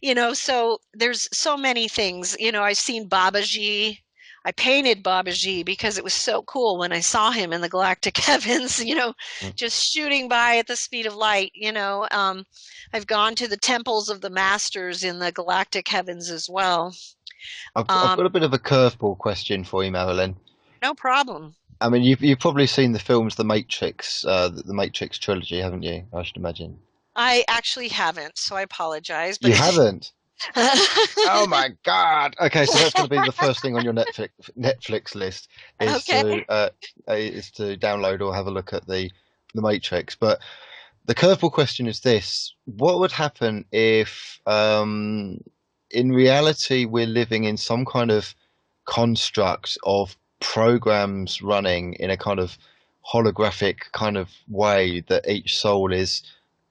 And, so there's so many things. I've seen Babaji. I painted Babaji because it was so cool when I saw him in the galactic heavens, just shooting by at the speed of light. I've gone to the temples of the masters in the galactic heavens as well. I've got a bit of a curveball question for you, Marilyn. No problem. I mean, you've probably seen the films The Matrix, the Matrix trilogy, haven't you? I should imagine. I actually haven't, so I apologize. But you haven't? Oh my God! Okay, so that's going to be the first thing on your Netflix list is to download or have a look at the Matrix. But the curveball question is this: what would happen if, in reality, we're living in some kind of construct of programs running in a kind of holographic kind of way that each soul is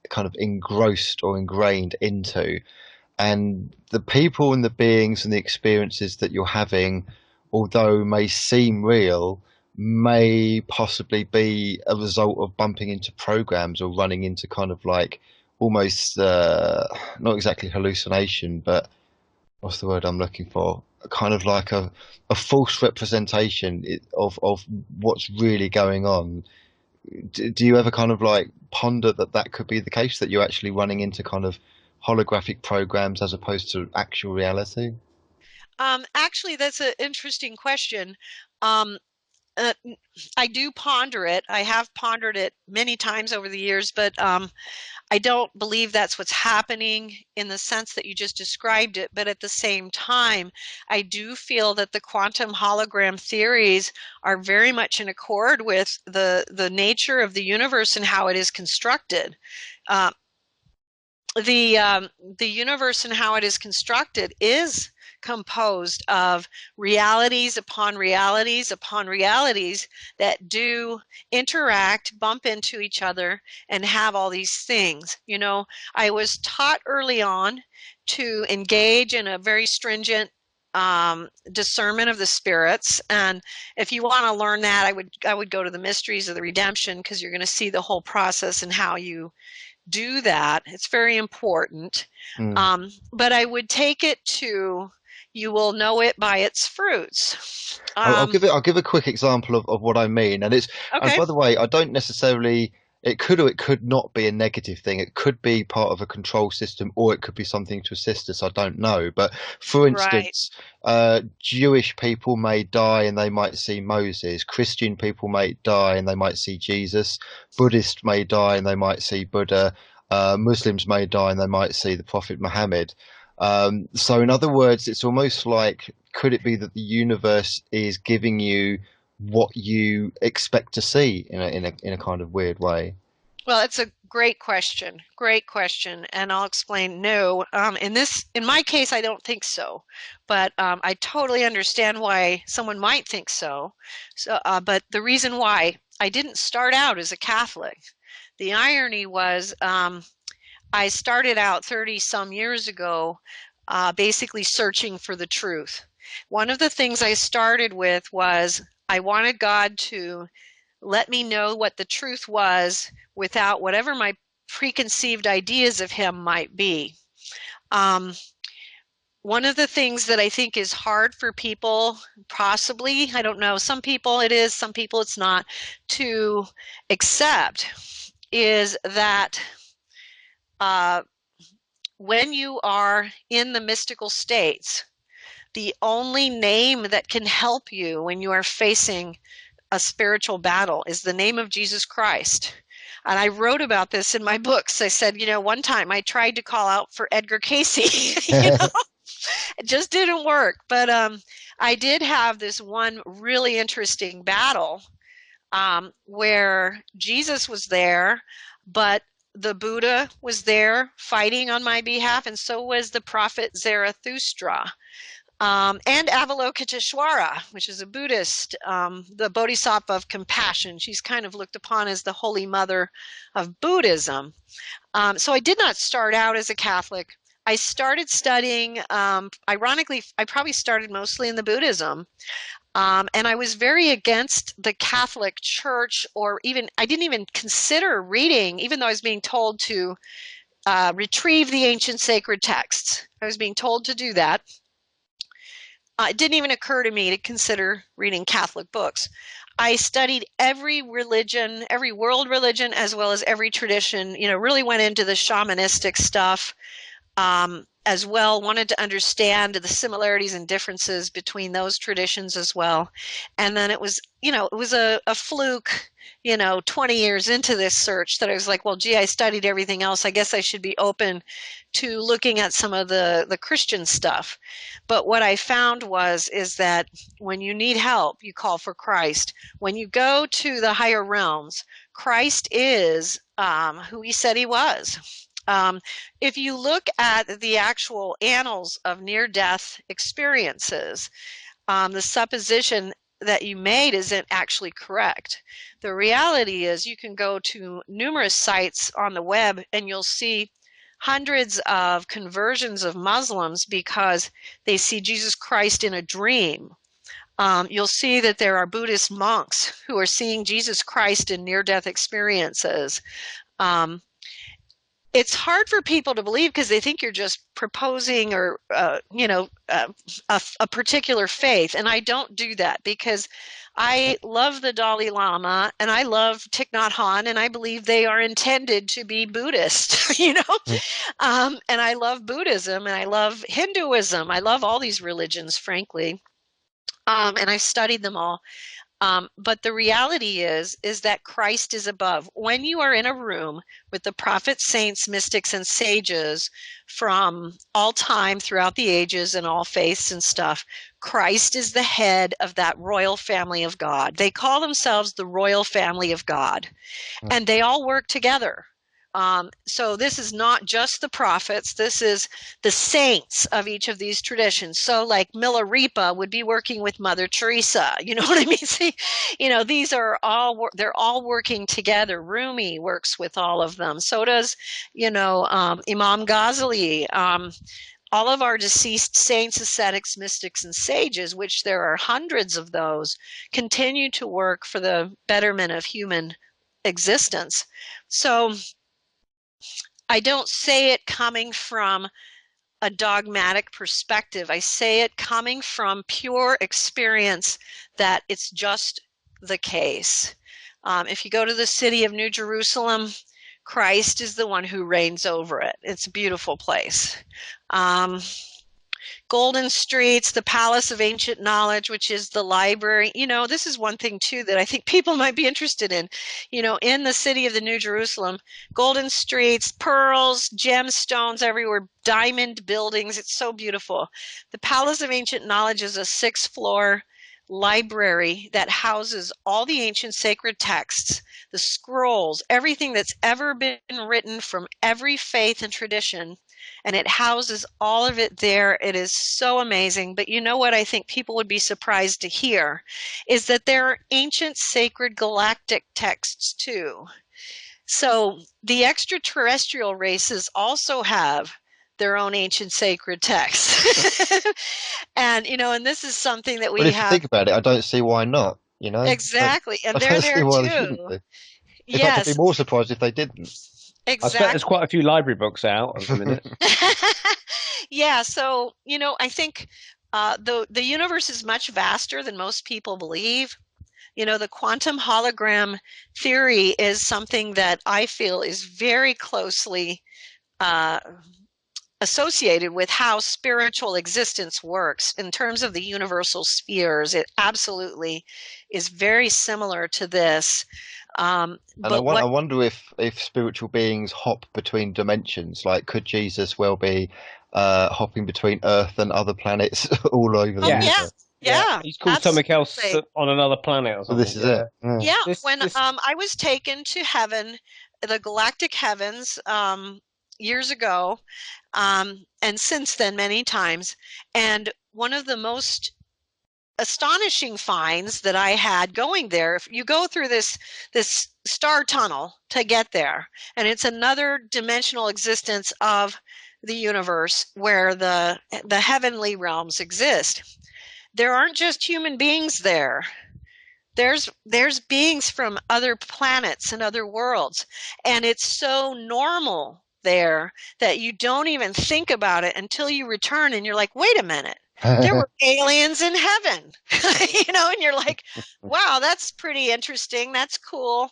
kind of engrossed or ingrained into? And the people and the beings and the experiences that you're having, although may seem real, may possibly be a result of bumping into programs or running into kind of like almost, not exactly hallucination, but what's the word I'm looking for? Kind of like a false representation of what's really going on. Do you ever kind of like ponder that could be the case, that you're actually running into kind of holographic programs as opposed to actual reality? Actually, that's an interesting question. I do ponder it. I have pondered it many times over the years, but I don't believe that's what's happening in the sense that you just described it. But at the same time, I do feel that the quantum hologram theories are very much in accord with the nature of the universe and how it is constructed. The universe and how it is constructed is composed of realities upon realities upon realities that do interact, bump into each other, and have all these things. I was taught early on to engage in a very stringent discernment of the spirits, and if you want to learn that, I would go to the Mysteries of the Redemption, because you're going to see the whole process and how you do that. It's very important. But I would take it to, you will know it by its fruits. I'll give a quick example of what I mean. And it's, okay. And by the way, I don't necessarily, it could or it could not be a negative thing. It could be part of a control system, or it could be something to assist us. I don't know. But for instance, Jewish people may die and they might see Moses. Christian people may die and they might see Jesus. Buddhists may die and they might see Buddha. Muslims may die and they might see the Prophet Muhammad. So in other words, it's almost like, could it be that the universe is giving you what you expect to see in a kind of weird way? Well, it's a great question. Great question. And I'll explain. No, in my case, I don't think so, but I totally understand why someone might think so. But the reason why I didn't start out as a Catholic, the irony was, I started out 30 some years ago, basically searching for the truth. One of the things I started with was I wanted God to let me know what the truth was without whatever my preconceived ideas of him might be. One of the things that I think is hard for people, possibly, I don't know, some people it is, some people it's not, to accept, is that when you are in the mystical states, the only name that can help you when you are facing a spiritual battle is the name of Jesus Christ. And I wrote about this in my books. I said, one time I tried to call out for Edgar Casey. It just didn't work. But I did have this one really interesting battle where Jesus was there, but the Buddha was there fighting on my behalf, and so was the prophet Zarathustra. And Avalokiteshvara, which is a Buddhist, the Bodhisattva of compassion. She's kind of looked upon as the holy mother of Buddhism. So I did not start out as a Catholic. I started studying, ironically, I probably started mostly in the Buddhism. And I was very against the Catholic Church, or I didn't even consider reading, even though I was being told to retrieve the ancient sacred texts. I was being told to do that. It didn't even occur to me to consider reading Catholic books. I studied every religion, every world religion, as well as every tradition, really went into the shamanistic stuff as well, wanted to understand the similarities and differences between those traditions as well. And then it was a fluke, 20 years into this search that I was like, well, gee, I studied everything else. I guess I should be open to looking at some of the Christian stuff. But what I found is that when you need help, you call for Christ. When you go to the higher realms, Christ is who he said he was. If you look at the actual annals of near-death experiences, the supposition that you made isn't actually correct. The reality is you can go to numerous sites on the web and you'll see hundreds of conversions of Muslims because they see Jesus Christ in a dream. You'll see that there are Buddhist monks who are seeing Jesus Christ in near-death experiences. It's hard for people to believe because they think you're just proposing or, a particular faith. And I don't do that because I love the Dalai Lama and I love Thich Nhat Hanh and I believe they are intended to be Buddhist, and I love Buddhism and I love Hinduism. I love all these religions, frankly. And I've studied them all. But the reality is that Christ is above. When you are in a room with the prophets, saints, mystics, and sages from all time throughout the ages and all faiths and stuff, Christ is the head of that royal family of God. They call themselves the royal family of God, and they all work together. So this is not just the prophets, this is the saints of each of these traditions. So like Milarepa would be working with Mother Teresa, you know what I mean? See, these are they're all working together. Rumi works with all of them. So does, Imam Ghazali, all of our deceased saints, ascetics, mystics, and sages, which there are hundreds of those, continue to work for the betterment of human existence. So I don't say it coming from a dogmatic perspective. I say it coming from pure experience that it's just the case. If you go to the city of New Jerusalem, Christ is the one who reigns over it. It's a beautiful place. Golden Streets, the Palace of Ancient Knowledge, which is the library. This is one thing, too, that I think people might be interested in. In the city of the New Jerusalem, golden streets, pearls, gemstones everywhere, diamond buildings. It's so beautiful. The Palace of Ancient Knowledge is a 6th-floor library that houses all the ancient sacred texts, the scrolls, everything that's ever been written from every faith and tradition. And it houses all of it there. It is so amazing. But you know what I think people would be surprised to hear is that there are ancient sacred galactic texts too. So the extraterrestrial races also have their own ancient sacred texts. And, and this is something that we Well, if have. you think about it, I don't see why not, Exactly. And I they're don't see there why they too. shouldn't be. In Yes. fact, I'd be more surprised if they didn't. I Exactly. expect there's quite a few library books out at the minute. Yeah, so I think the universe is much vaster than most people believe. The quantum hologram theory is something that I feel is very closely associated with how spiritual existence works in terms of the universal spheres. It absolutely is very similar to this. And I wonder if spiritual beings hop between dimensions. Like, could Jesus well be hopping between Earth and other planets all over the universe? Yeah. He's called something else on another planet or something. This is it. Yeah. When I was taken to heaven the galactic heavens years ago, and since then many times. And one of the most astonishing finds that I had going there, if you go through this star tunnel to get there, and it's another dimensional existence of the universe where the heavenly realms exist. There aren't just human beings there. There's beings from other planets and other worlds, and it's so normal there that you don't even think about it until you return and you're like, wait a minute, there were aliens in heaven. And you're like, wow, that's pretty interesting, that's cool.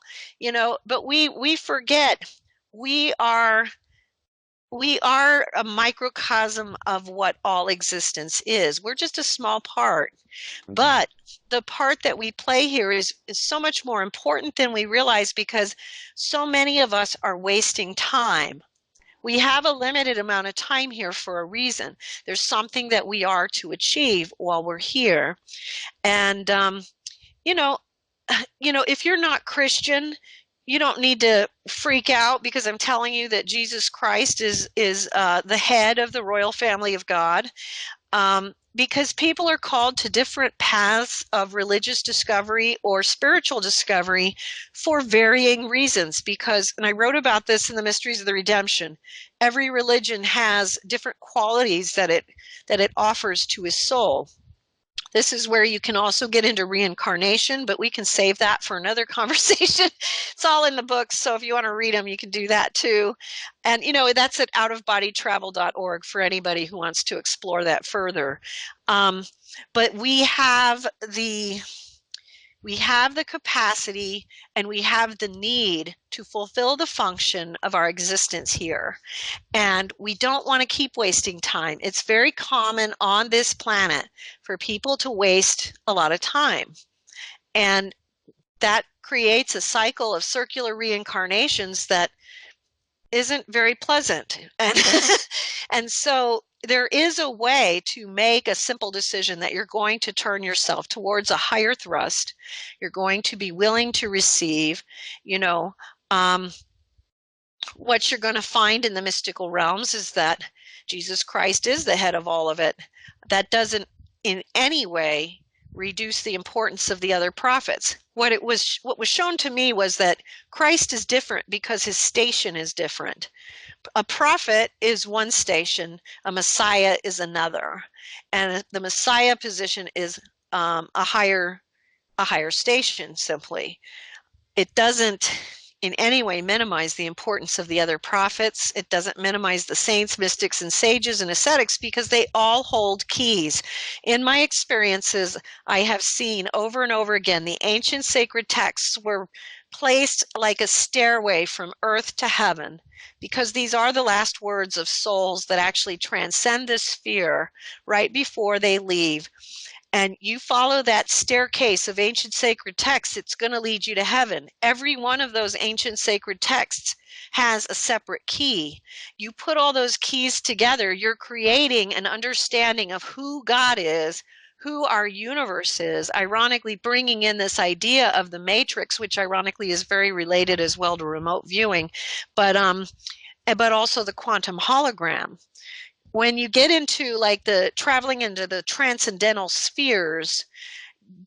But we forget we are a microcosm of what all existence is. We're just a small part. But the part that we play here is so much more important than we realize, because so many of us are wasting time. We have a limited amount of time here for a reason. There's something that we are to achieve while we're here. And, if you're not Christian, you don't need to freak out, because I'm telling you that Jesus Christ is the head of the royal family of God. Because people are called to different paths of religious discovery or spiritual discovery for varying reasons. And I wrote about this in the Mysteries of the Redemption. Every religion has different qualities that it offers to his soul. This is where you can also get into reincarnation, but we can save that for another conversation. It's all in the books, so if you want to read them, you can do that too. And, that's at outofbodytravel.org for anybody who wants to explore that further. But we have the capacity and we have the need to fulfill the function of our existence here. And we don't want to keep wasting time. It's very common on this planet for people to waste a lot of time. And that creates a cycle of circular reincarnations that isn't very pleasant. And so there is a way to make a simple decision that you're going to turn yourself towards a higher thrust. You're going to be willing to receive, what you're going to find in the mystical realms is that Jesus Christ is the head of all of it. That doesn't in any way reduce the importance of the other prophets. What was shown to me was that Christ is different because his station is different. A prophet is one station, a Messiah is another, and the Messiah position is a higher station. Simply, it doesn't in any way minimize the importance of the other prophets. It doesn't minimize the saints, mystics, and sages and ascetics, because they all hold keys. In my experiences, I have seen over and over again the ancient sacred texts were placed like a stairway from earth to heaven, because these are the last words of souls that actually transcend this sphere right before they leave. And you follow that staircase of ancient sacred texts, it's going to lead you to heaven. Every one of those ancient sacred texts has a separate key. You put all those keys together, you're creating an understanding of who God is, who our universe is, ironically bringing in this idea of the matrix, which ironically is very related as well to remote viewing, but also the quantum hologram. When you get into like the traveling into the transcendental spheres,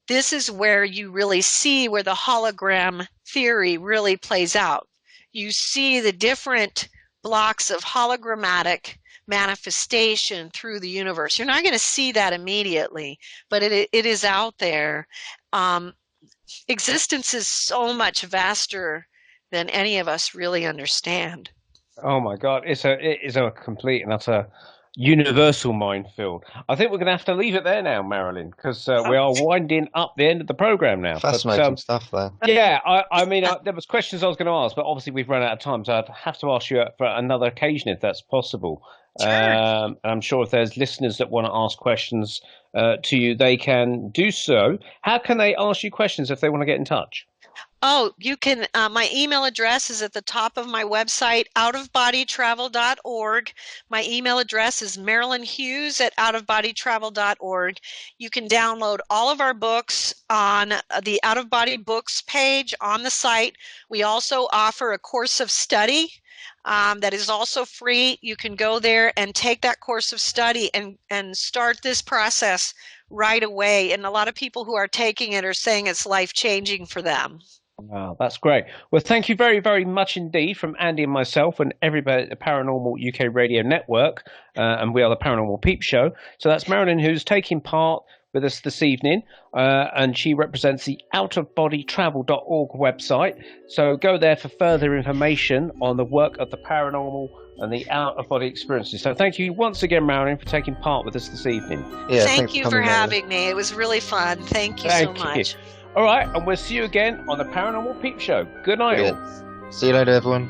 this is where you really see where the hologram theory really plays out. You see the different blocks of hologrammatic manifestation through the universe. You're not going to see that immediately, but it is out there. Existence is so much vaster than any of us really understand. Oh my God, it is a complete and utter universal minefield. I think we're going to have to leave it there now, Marilyn, because we are winding up the end of the program now. Fascinating stuff there. Yeah, I mean, there was questions I was going to ask, but obviously we've run out of time, so I'd have to ask you for another occasion if that's possible. Sure. And I'm sure if there's listeners that want to ask questions to you, they can do so. How can they ask you questions if they want to get in touch? Oh, you can, my email address is at the top of my website, outofbodytravel.org. My email address is Marilyn Hughes at outofbodytravel.org. You can download all of our books on the Out of Body Books page on the site. We also offer a course of study that is also free. You can go there and take that course of study and start this process right away. And a lot of people who are taking it are saying it's life-changing for them. Wow, that's great. Well, thank you very, very much indeed from Andy and myself and everybody at the Paranormal UK Radio Network. And we are the Paranormal Peep Show. So that's Marilyn who's taking part with us this evening. And she represents the outofbodytravel.org website. So go there for further information on the work of the paranormal and the out-of-body experiences. So thank you once again, Marilyn, for taking part with us this evening. Yeah, Thank you for having me. It was really fun. Thank you so much. All right, and we'll see you again on the Paranormal Peep Show. Good night, all. See you later, everyone.